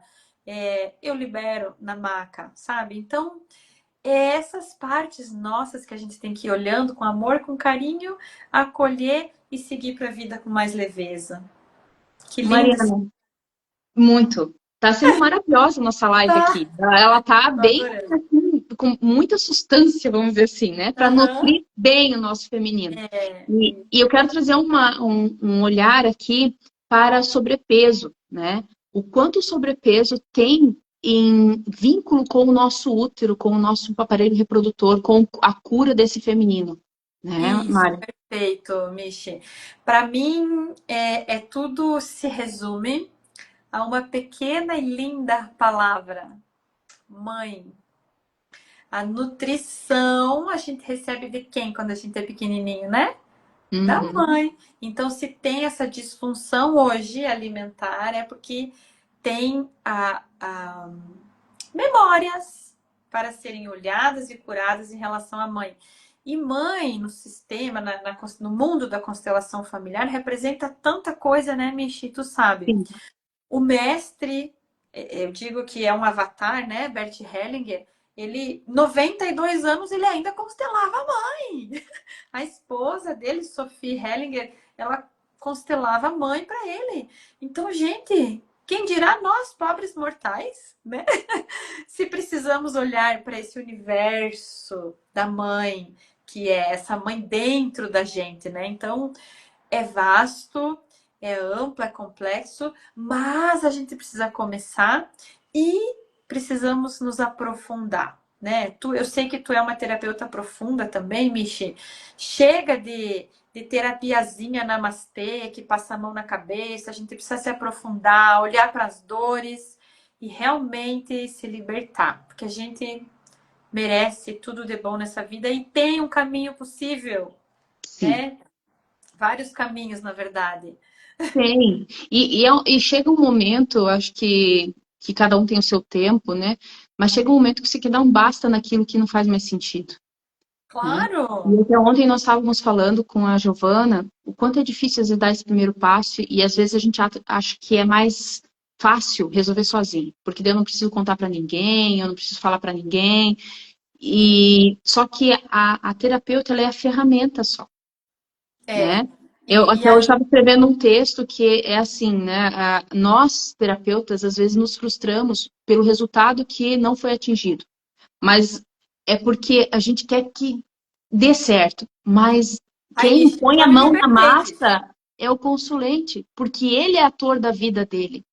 eu libero na maca, sabe? Então, é essas partes nossas que a gente tem que ir olhando com amor, com carinho, acolher e seguir para a vida com mais leveza. Que lindo isso. Mariana, muito. Tá sendo maravilhosa a nossa live Tá, aqui. Ela tá tô bem, adorando. assim, com muita substância, vamos dizer assim, né? Para Aham. nutrir bem o nosso feminino. É, E eu quero trazer um olhar aqui para sobrepeso, né? O quanto o sobrepeso tem em vínculo com o nosso útero, com o nosso aparelho reprodutor, com a cura desse feminino, né, isso, Mari? perfeito, Michi. Para mim, tudo se resume a uma pequena e linda palavra: mãe. A nutrição a gente recebe de quem quando a gente é pequenininho, né? Da Uhum, mãe. Então, se tem essa disfunção hoje alimentar, é porque tem a memórias para serem olhadas e curadas em relação à mãe. E mãe, no sistema, no mundo da constelação familiar, representa tanta coisa, né, Michi? Tu sabe? sim. O mestre, eu digo que é um avatar, né? Bert Hellinger, ele, 92 anos, ele ainda constelava a mãe. A esposa dele, Sophie Hellinger, ela constelava a mãe para ele. Então, gente, quem dirá nós, pobres mortais, né? Se precisamos olhar para esse universo da mãe, que é essa mãe dentro da gente, né? Então, é vasto, é amplo, é complexo, mas a gente precisa começar e precisamos nos aprofundar, né? Eu sei que tu é uma terapeuta profunda também, Michi. Chega de terapiazinha namastê, que passa a mão na cabeça, a gente precisa se aprofundar, olhar para as dores e realmente se libertar, porque a gente merece tudo de bom nessa vida e tem um caminho possível, Sim. né? Vários caminhos, na verdade. Tem. E chega um momento, eu acho que cada um tem o seu tempo, né? Mas chega um momento que você quer dar um basta naquilo que não faz mais sentido, né? E Claro! até ontem nós estávamos falando com a Giovana o quanto é difícil às vezes dar esse primeiro passo e às vezes a gente acha que é mais fácil resolver sozinho, porque daí eu não preciso contar para ninguém, eu não preciso falar para ninguém. E só que a terapeuta ela é a ferramenta só, É. né? Eu E até hoje aí, estava escrevendo um texto que é assim, né? Nós, terapeutas, às vezes nos frustramos pelo resultado que não foi atingido, mas é porque a gente quer que dê certo. Mas ai, quem Michi, eu põe a já me mão na libertei disso. massa é o consulente, porque ele é ator da vida dele.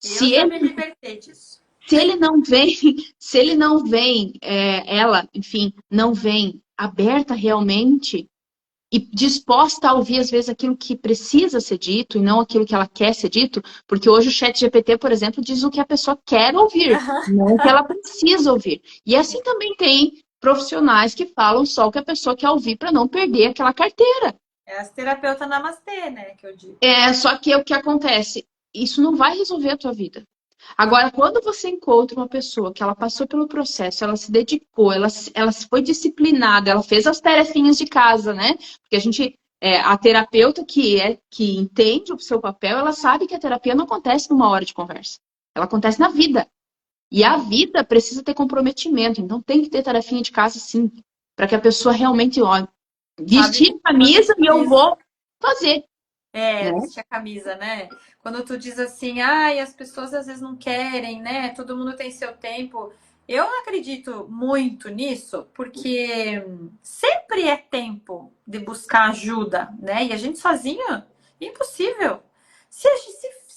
Eu Se já ele, me libertei disso. se ele não vem, se ele não vem, ela, enfim, não vem aberta realmente e disposta a ouvir, às vezes, aquilo que precisa ser dito e não aquilo que ela quer ser dito, porque hoje o chat GPT, por exemplo, diz o que a pessoa quer ouvir, não o que ela precisa ouvir. E assim também tem profissionais que falam só o que a pessoa quer ouvir para não perder aquela carteira. É as terapeutas namastê, né, que eu digo. Só que é o que acontece, isso não vai resolver a tua vida. Agora, quando você encontra uma pessoa que ela passou pelo processo, ela se dedicou, ela foi disciplinada, ela fez as tarefinhas de casa, né? Porque a terapeuta que entende o seu papel, ela sabe que a terapia não acontece numa hora de conversa. Ela acontece na vida. E a Sim. vida precisa ter comprometimento. Então tem que ter tarefinha de casa, sim, para que a pessoa realmente, ó, Sabe vestir que a quando a camisa e gente eu diz vou fazer, né? vestir a camisa, né? Quando tu diz assim, ai, as pessoas às vezes não querem, né? Todo mundo tem seu tempo. Eu não acredito muito nisso, porque sempre é tempo de buscar ajuda, né? E a gente sozinha, impossível. Se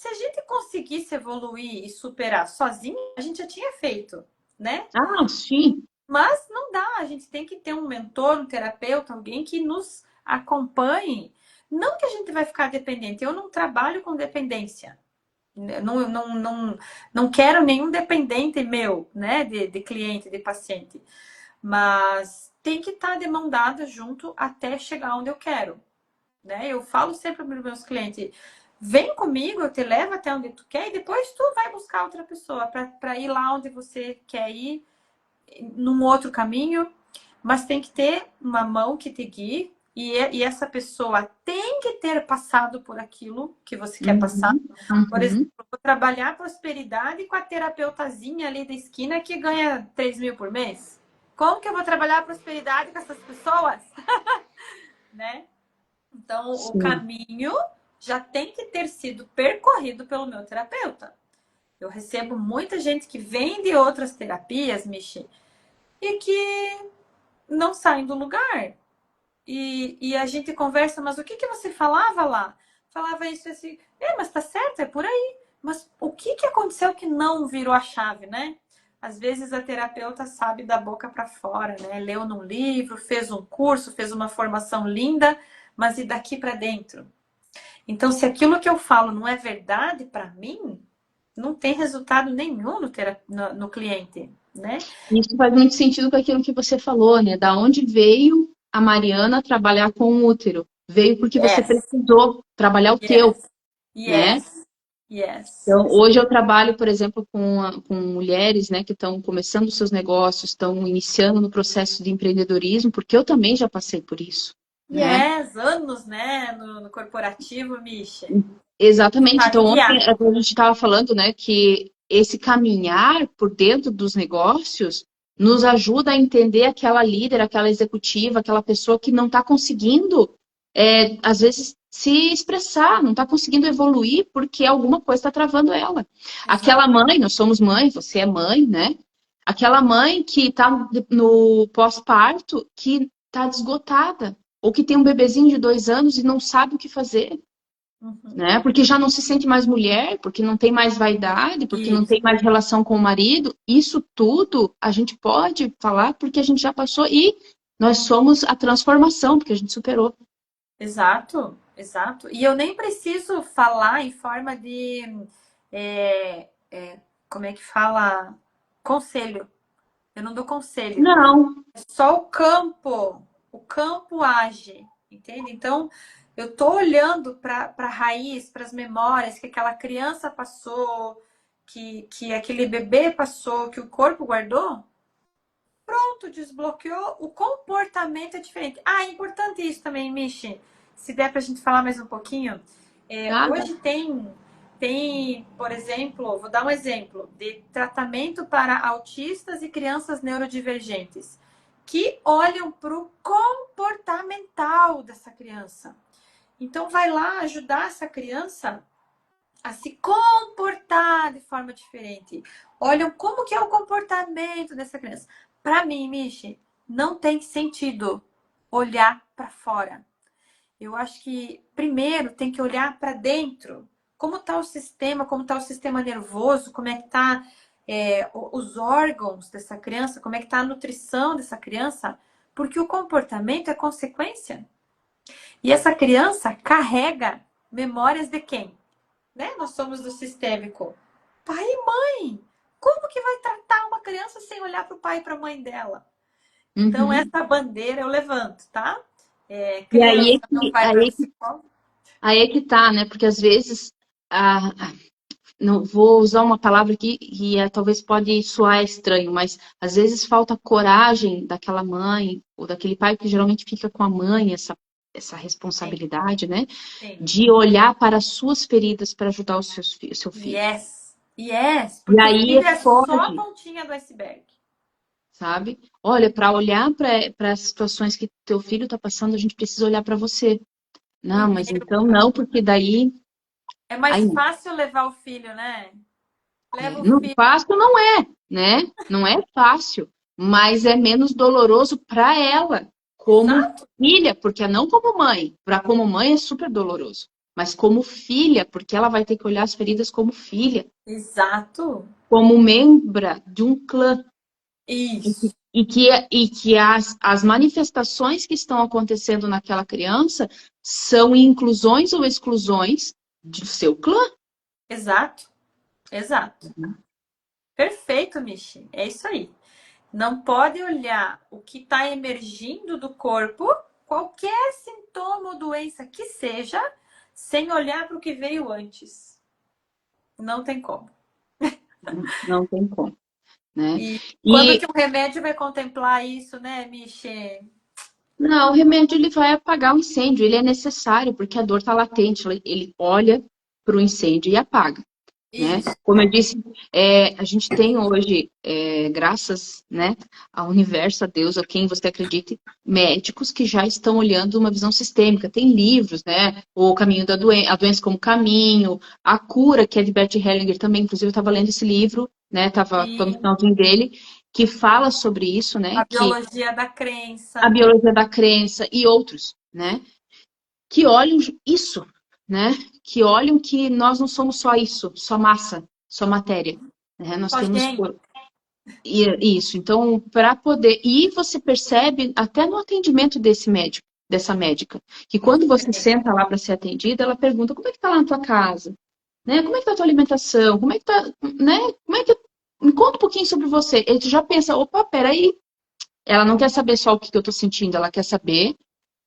a gente conseguisse evoluir e superar sozinho, a gente já tinha feito, né? Ah, sim. Mas não dá, a gente tem que ter um mentor, um terapeuta, alguém que nos acompanhe. Não que a gente vai ficar dependente. Eu não trabalho com dependência. Não quero nenhum dependente meu, né? De cliente, de paciente. Mas tem que estar de mão dada junto até chegar onde eu quero. Né? Eu falo sempre para os meus clientes: vem comigo, eu te levo até onde tu quer e depois tu vai buscar outra pessoa para ir lá onde você quer ir num outro caminho, mas tem que ter uma mão que te guie e essa pessoa tem que ter passado por aquilo que você quer passar. Uhum, Por exemplo, uhum. vou trabalhar prosperidade com a terapeutazinha ali da esquina que ganha 3.000 por mês. Como que eu vou trabalhar a prosperidade com essas pessoas? Né? Então, o Sim. caminho já tem que ter sido percorrido pelo meu terapeuta. Eu recebo muita gente que vem de outras terapias, Michi, e que não saem do lugar. E a gente conversa, mas o que você falava lá? Falava isso assim, mas tá certo, é por aí. Mas o que aconteceu que não virou a chave, né? Às vezes a terapeuta sabe da boca para fora, né? Leu num livro, fez um curso, fez uma formação linda, mas e daqui para dentro? Então, se aquilo que eu falo não é verdade para mim, não tem resultado nenhum no cliente, né? Isso faz muito sentido com aquilo que você falou, né? Da onde veio a Mariana trabalhar com o útero? Veio porque você Yes, precisou trabalhar o teu, yes, né? yes, yes. Então, hoje eu trabalho, por exemplo, com mulheres, né, que estão começando seus negócios, estão iniciando no processo de empreendedorismo, porque eu também já passei por isso, né? Yes, anos, né, no corporativo, Misha. Exatamente. Sabe Então, ontem guiar. a gente estava falando, né, que esse caminhar por dentro dos negócios nos ajuda a entender aquela líder, aquela executiva, aquela pessoa que não está conseguindo, às vezes, se expressar, não está conseguindo evoluir porque alguma coisa está travando ela. Exato. Aquela mãe, nós somos mãe, você é mãe, né? Aquela mãe que está no pós-parto, que está esgotada, ou que tem um bebezinho de 2 anos e não sabe o que fazer, Uhum. né? Porque já não se sente mais mulher, porque não tem mais vaidade, porque não Isso. tem mais relação com o marido. Isso tudo a gente pode falar porque a gente já passou e nós somos a transformação, porque a gente superou. Exato, exato. E eu nem preciso falar em forma de, é, é, como é que fala? Conselho. Eu não dou conselho. Não. É só o campo age, entende? Então, eu tô olhando para a raiz, para as memórias que aquela criança passou, que aquele bebê passou, que o corpo guardou. Pronto, desbloqueou, o comportamento é diferente. Ah, é importante isso também, Michi. Se der para a gente falar mais um pouquinho. Nada. Hoje tem, por exemplo, vou dar um exemplo de tratamento para autistas e crianças neurodivergentes que olham para o comportamental dessa criança. Então, vai lá ajudar essa criança a se comportar de forma diferente. Olham como que é o comportamento dessa criança. Para mim, Michi, não tem sentido olhar para fora. Eu acho que primeiro tem que olhar para dentro. Como está o sistema, como está o sistema nervoso, como é que está os órgãos dessa criança, como é que está a nutrição dessa criança, porque o comportamento é consequência. E essa criança carrega memórias de quem? Né? Nós somos do sistêmico. Pai e mãe. Como que vai tratar uma criança sem olhar para o pai e para a mãe dela? Então, Uhum. essa bandeira eu levanto, tá? E aí Criança é não que, vai para psicólogo. aí é que tá, né? Porque às vezes, não vou usar uma palavra aqui que talvez pode soar estranho, mas às vezes falta coragem daquela mãe ou daquele pai que geralmente fica com a mãe, essa Sim, responsabilidade, né? sim. De olhar para as suas feridas para ajudar o seu filho. Yes. Yes. E Porque o aí filho é só a pode, pontinha do iceberg. sabe? Olha, para olhar para as situações que teu filho está passando, a gente precisa olhar para você. Não, mas Primeiro, então não, porque daí, é aí mais não. fácil levar o filho, né? Leva o Não filho. fácil não é, né? Não é fácil, mas é menos doloroso para ela, como Exato. filha, porque não como mãe. Para como mãe é super doloroso, mas como filha, porque ela vai ter que olhar as feridas como filha, Exato. como membra de um clã. Isso. E que as manifestações que estão acontecendo naquela criança são inclusões ou exclusões do seu clã. Exato. Exato. Perfeito, Michi. É isso aí. Não pode olhar o que está emergindo do corpo, qualquer sintoma ou doença que seja, sem olhar para o que veio antes. Não tem como. Não tem como, né? E quando E que o remédio vai contemplar isso, né, Michê? não, o remédio ele vai apagar o incêndio, ele é necessário porque a dor está latente, ele olha para o incêndio e apaga, né? Isso. Como eu disse, a gente tem hoje, graças, né, ao universo, a Deus, a quem você acredite, médicos que já estão olhando uma visão sistêmica. Tem livros, né? O Caminho da Doença, A Doença como Caminho, A Cura, que é de Bert Hellinger também, inclusive eu estava lendo esse livro, né? Tô no E finalzinho dele, que fala sobre isso, né? a Que biologia da a crença. biologia da crença e outros, né? Que olham isso, né? Que olham que nós não somos só isso, só massa, só matéria, né? Nós Ó, temos gente, isso. Então, para poder e você percebe até no atendimento desse médico, dessa médica, que quando você senta lá para ser atendida, ela pergunta como é que tá lá na tua casa, né? Como é que tá a tua alimentação? Como é que tá, né? Como é que me conta um pouquinho sobre você. Ele já pensa, opa, peraí, ela não quer saber só o que eu tô sentindo, ela quer saber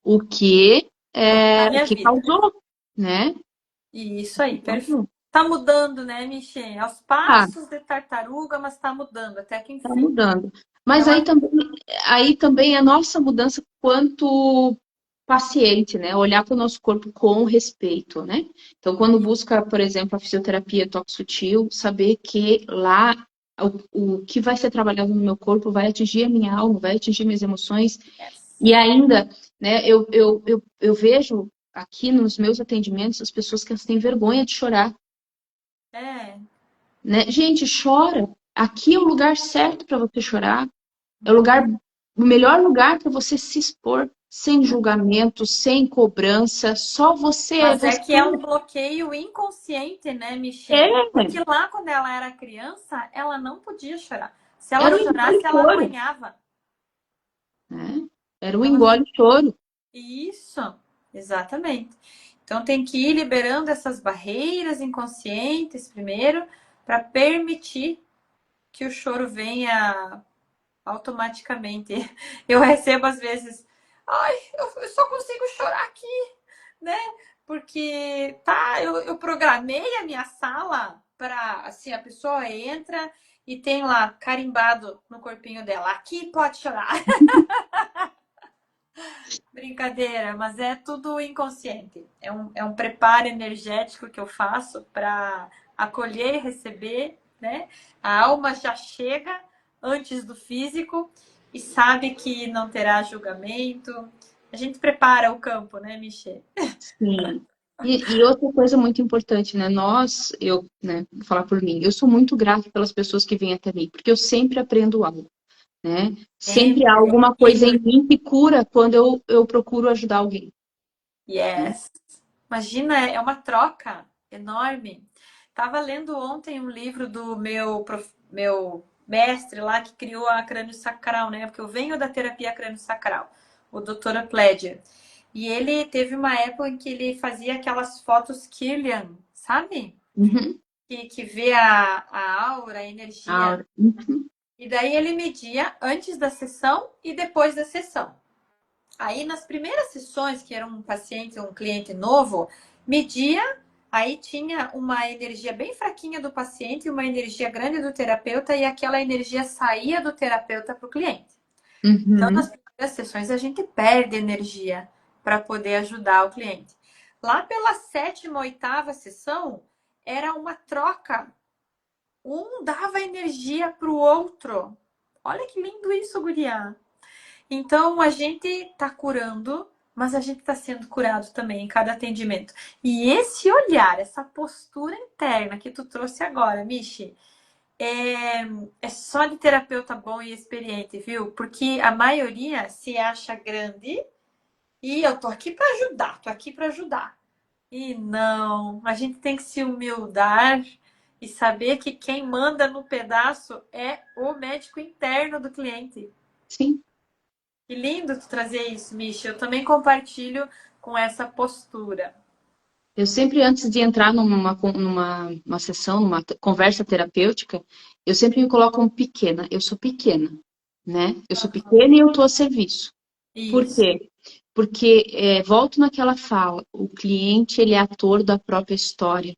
o que como tá a o minha que vida. causou, né? Isso aí, perfeito. Causou. Tá mudando, né, Michê? Aos Ah, passos de tartaruga, mas tá mudando, até que tá enfim. mudando. Mas Então, aí também é nossa mudança quanto. paciente, né? Olhar para o nosso corpo com respeito, né? Então, quando busca, por exemplo, a fisioterapia toque sutil, saber que lá o que vai ser trabalhado no meu corpo vai atingir a minha alma, vai atingir minhas emoções. Yes. E ainda, né, eu vejo aqui nos meus atendimentos as pessoas que elas têm vergonha de chorar, É. né? Gente, chora. Aqui é o lugar certo para você chorar. É Uhum. o melhor lugar para você se expor, sem julgamento, sem cobrança, só você, Mas é você que é um bloqueio inconsciente, né, Michê? é, Porque lá, quando ela era criança, ela não podia chorar. Se ela era o engole chorasse, ela choro, apanhava. né? Era o Ela... engole choro. Isso, exatamente. Então tem que ir liberando essas barreiras inconscientes primeiro, para permitir que o choro venha automaticamente. Eu recebo às vezes, ai, eu só consigo chorar aqui, né? Porque tá, eu programei a minha sala para assim, a pessoa entra e tem lá carimbado no corpinho dela, aqui pode chorar. Brincadeira, mas é tudo inconsciente. É um preparo energético que eu faço para acolher e receber, né? A alma já chega antes do físico e sabe que não terá julgamento. A gente prepara o campo, né, Michê? Sim. E outra coisa muito importante, né? Né, vou falar por mim, eu sou muito grata pelas pessoas que vêm até mim, porque eu sempre aprendo algo, né? Sempre há Sempre. alguma coisa em mim que cura quando eu procuro ajudar alguém, né? Yes. Imagina, é uma troca enorme. Tava lendo ontem um livro do meu mestre lá que criou a crânio-sacral, né? Porque eu venho da terapia crânio-sacral, o Dr. Pledger. E ele teve uma época em que ele fazia aquelas fotos Kirlian, sabe? Uhum. Que vê a aura, a energia. Aura. Uhum. E daí ele media antes da sessão e depois da sessão. Aí, nas primeiras sessões, que era um paciente, um cliente novo, media, aí tinha uma energia bem fraquinha do paciente e uma energia grande do terapeuta, e aquela energia saía do terapeuta para o cliente. Então, nas Uhum. primeiras sessões, a gente perde energia para poder ajudar o cliente. Lá pela sétima, oitava sessão, era uma troca. Um dava energia para o outro. Olha que lindo isso, guria. Então, a gente está curando, mas a gente está sendo curado também em cada atendimento. E esse olhar, essa postura interna que tu trouxe agora, Michi, é só de terapeuta bom e experiente, viu? Porque a maioria se acha grande e eu tô aqui para ajudar, tô aqui para ajudar. E não, a gente tem que se humildar e saber que quem manda no pedaço é o médico interno do cliente. Sim. Que lindo tu trazer isso, Misha. Eu também compartilho com essa postura. Eu sempre, antes de entrar numa sessão, numa conversa terapêutica, eu sempre me coloco como pequena. Eu sou pequena, né? Eu sou pequena e eu estou a serviço. Por Isso, quê? Porque, volto naquela fala, o cliente, ele é ator da própria história,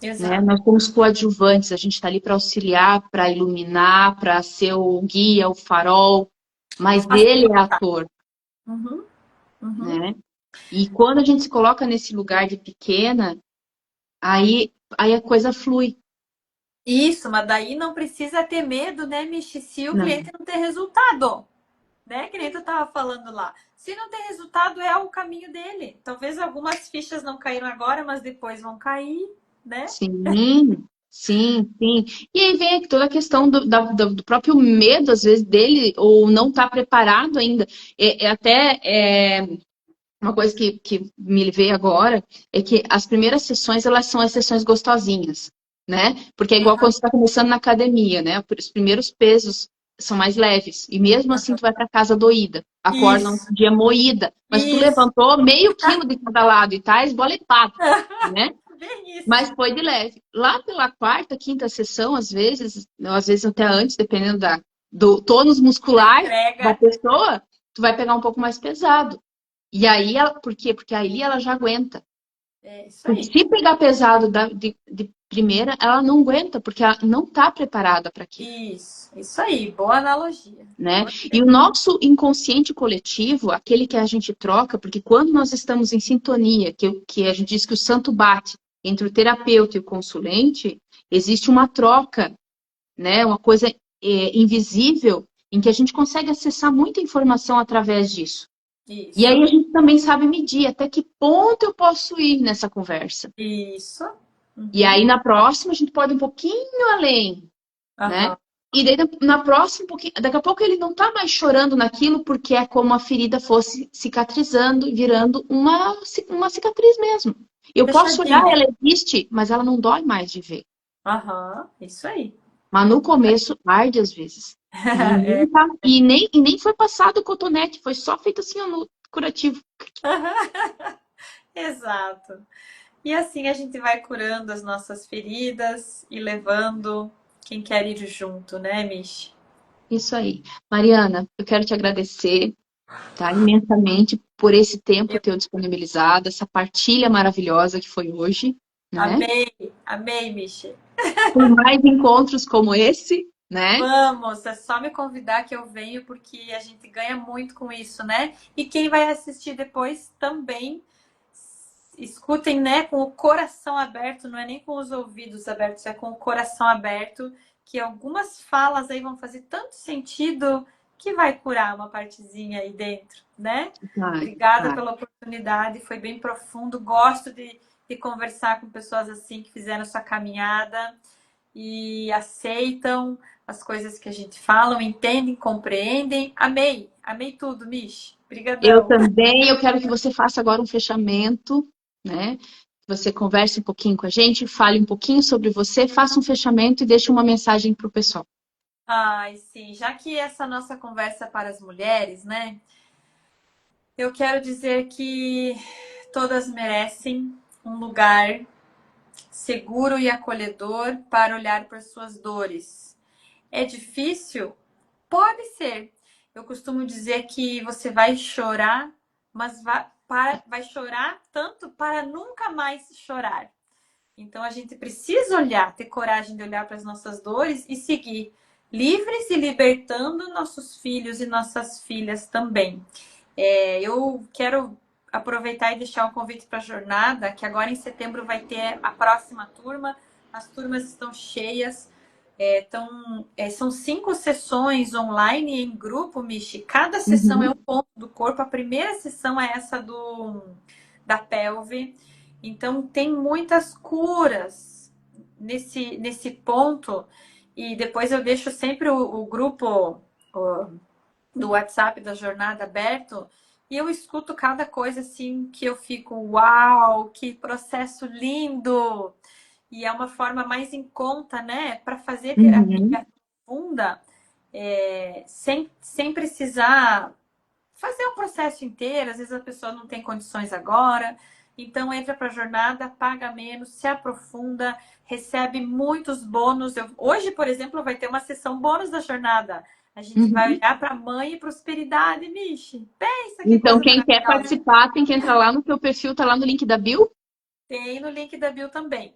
né? exato. Nós somos coadjuvantes, a gente está ali para auxiliar, para iluminar, para ser o guia, o farol, mas ele é Facilitar. ator, Uhum, uhum. né? E quando a gente se coloca nesse lugar de pequena, aí a coisa flui. Isso, mas daí não precisa ter medo, né, Michi, se o Não. cliente não ter resultado, né? Que nem tu tava falando lá. Se não tem resultado, é o caminho dele. Talvez algumas fichas não caíram agora, mas depois vão cair, né? Sim, sim, sim. E aí vem toda a questão do próprio medo, às vezes, dele, ou não estar preparado ainda. Uma coisa que me veio agora é que as primeiras sessões, elas são as sessões gostosinhas, né? Porque é igual quando você está começando na academia, né? Os primeiros pesos são mais leves. E mesmo assim, tu vai para casa doída. Acorda um Isso, dia moída. Mas tu isso. levantou meio quilo de cada lado e tá esboletada, né? Bem Mas isso. foi de leve. Lá pela quarta, quinta sessão, às vezes até antes, dependendo do tônus Da muscular da entrega. pessoa, tu vai pegar um pouco mais pesado. E aí, por quê? Porque aí ela já aguenta. É isso Porque aí. se pegar pesado de primeira, ela não aguenta, porque ela não está preparada para aquilo. Isso aí. Boa analogia. Né? E o nosso inconsciente coletivo, aquele que a gente troca, porque quando nós estamos em sintonia, que a gente diz que o santo bate entre o terapeuta e o consulente, existe uma troca, né? Uma coisa invisível em que a gente consegue acessar muita informação através disso. E Isso. aí a gente também sabe medir até que ponto eu posso ir nessa conversa. Isso. E Uhum. aí na próxima a gente pode ir um pouquinho além, né? Aham. E daí na próxima, um pouquinho, daqui a pouco ele não tá mais chorando naquilo porque é como a ferida fosse cicatrizando e virando uma cicatriz mesmo. Eu posso olhar, Fechadinha. ela existe, mas ela não dói mais de ver. Aham. Isso aí. Mas no começo arde às vezes. E nem, tá, e nem foi passado o cotonete, foi só feito assim ó, no curativo. Exato. E assim a gente vai curando as nossas feridas e levando quem quer ir junto, né, Mish? Isso aí. Mariana, eu quero te agradecer, tá, imensamente por esse tempo Eu teu disponibilizado, essa partilha maravilhosa que foi hoje, né? amei, amei, Mish. Por mais encontros como esse, né? Vamos, é só me convidar que eu venho, porque a gente ganha muito com isso, né? E quem vai assistir depois também escutem, né, com o coração aberto, não é nem com os ouvidos abertos, é com o coração aberto, que algumas falas aí vão fazer tanto sentido que vai curar uma partezinha aí dentro, né? Vai, Obrigada vai. pela oportunidade, foi bem profundo. Gosto de conversar com pessoas assim que fizeram essa caminhada e aceitam as coisas que a gente fala, entendem, compreendem. Amei, amei tudo, Mish. Eu Obrigadão. também, eu quero que você faça agora um fechamento, né? Que você converse um pouquinho com a gente, fale um pouquinho sobre você, faça um fechamento e deixe uma mensagem para o pessoal. Ai, sim, já que essa nossa conversa é para as mulheres, né? Eu quero dizer que todas merecem um lugar seguro e acolhedor para olhar para suas dores. É difícil? Pode ser. Eu costumo dizer que você vai chorar, mas vai chorar tanto para nunca mais chorar. Então a gente precisa olhar, ter coragem de olhar para as nossas dores e seguir livres e libertando nossos filhos e nossas filhas também. Eu quero aproveitar e deixar um convite para a jornada, que agora em setembro vai ter a próxima turma. As turmas estão cheias. São 5 sessões online e em grupo, Michi. Cada sessão é um Uhum. ponto do corpo. A primeira sessão é essa da pelve. Então, tem muitas curas nesse ponto. E depois eu deixo sempre o grupo do WhatsApp da jornada aberto. E eu escuto cada coisa assim que eu fico, uau, que processo lindo! E é uma forma mais em conta, né, para fazer Uhum. terapia profunda, sem precisar fazer o processo inteiro. Às vezes a pessoa não tem condições agora. Então entra para a jornada, paga menos, se aprofunda, recebe muitos bônus. Hoje, por exemplo, vai ter uma sessão bônus da jornada. A gente vai Uhum. olhar para mãe e prosperidade, Michi. Pensa que Então, coisa quem quer maravilhosa. participar tem que entrar lá no teu perfil, tá lá no link da Bill. Tem no link da Bio também.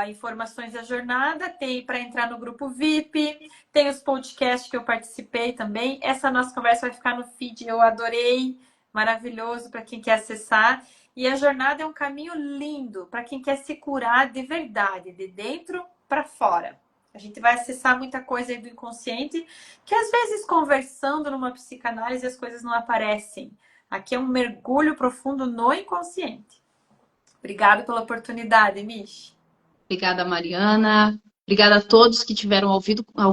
Informações da jornada, tem para entrar no grupo VIP, tem os podcasts que eu participei também. Essa nossa conversa vai ficar no feed, eu adorei, maravilhoso para quem quer acessar. E a jornada é um caminho lindo para quem quer se curar de verdade, de dentro para fora. A gente vai acessar muita coisa aí do inconsciente, que às vezes conversando numa psicanálise as coisas não aparecem. Aqui é um mergulho profundo no inconsciente. Obrigada pela oportunidade, Mish. Obrigada, Mariana. Obrigada a todos que tiveram ao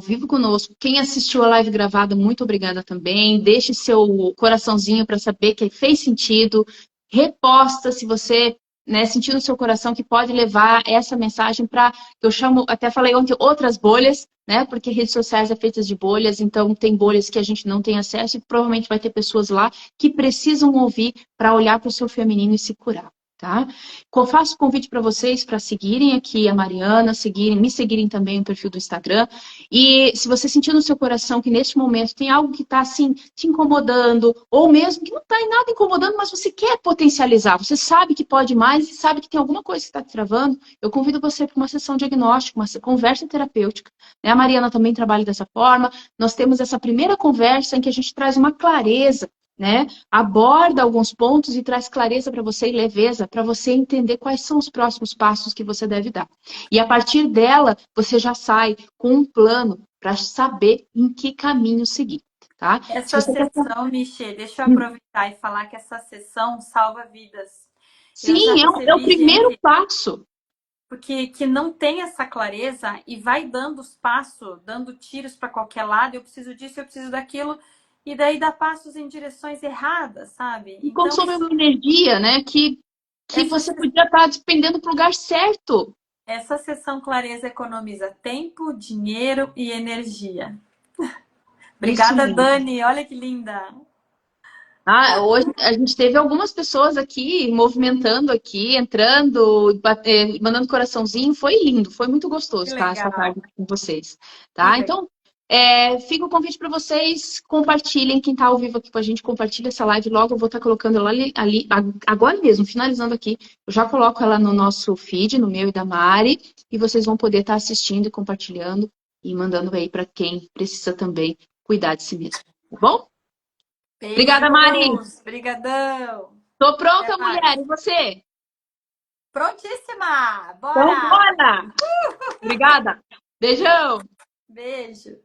vivo conosco. Quem assistiu a live gravada, muito obrigada também. Deixe seu coraçãozinho para saber que fez sentido. Reposta se você, né, sentiu no seu coração que pode levar essa mensagem para, eu chamo, até falei ontem, outras bolhas, né? Porque redes sociais é feitas de bolhas, então tem bolhas que a gente não tem acesso e provavelmente vai ter pessoas lá que precisam ouvir para olhar para o seu feminino e se curar. tá? Faço convite para vocês para seguirem aqui a Mariana, me seguirem também no perfil do Instagram. E se você sentir no seu coração que neste momento tem algo que está assim te incomodando, ou mesmo que não está em nada incomodando, mas você quer potencializar, você sabe que pode mais e sabe que tem alguma coisa que está te travando, eu convido você para uma sessão diagnóstica, uma conversa terapêutica. Né? A Mariana também trabalha dessa forma. Nós temos essa primeira conversa em que a gente traz uma clareza, né? Aborda alguns pontos e traz clareza para você e leveza para você entender quais são os próximos passos que você deve dar. E a partir dela, você já sai com um plano para saber em que caminho seguir, tá? Se Essa você quer... sessão, Michê, deixa eu aproveitar e falar que essa sessão salva vidas. Eu já Sim, é o recebi primeiro gente passo. porque que não tem essa clareza e vai dando os passos, dando tiros para qualquer lado, eu preciso disso, eu preciso daquilo, e daí dá passos em direções erradas, sabe? E Então, consome uma energia, né? Que essa, você podia estar despendendo para o lugar certo. essa sessão clareza economiza tempo, dinheiro e energia. Isso Obrigada, mesmo. Dani. Olha que linda. Ah, hoje a gente teve algumas pessoas aqui movimentando aqui, entrando, mandando coraçãozinho. Foi lindo, foi muito Que gostoso estar essa legal. tarde aqui com vocês, Que tá? legal. Então, fica o convite para vocês, compartilhem. Quem está ao vivo aqui com a gente, compartilha essa live. Logo eu vou estar colocando ela agora mesmo, finalizando aqui. Eu já coloco ela no nosso feed, no meu e da Mari, e vocês vão poder estar assistindo e compartilhando e mandando aí para quem precisa também cuidar de si mesmo, tá bom? Obrigada, Mari. Beijos. Brigadão. Tô Até pronta, mulher. mais. E você? Prontíssima. Então, Bora. bora! Obrigada. Beijão. Beijo.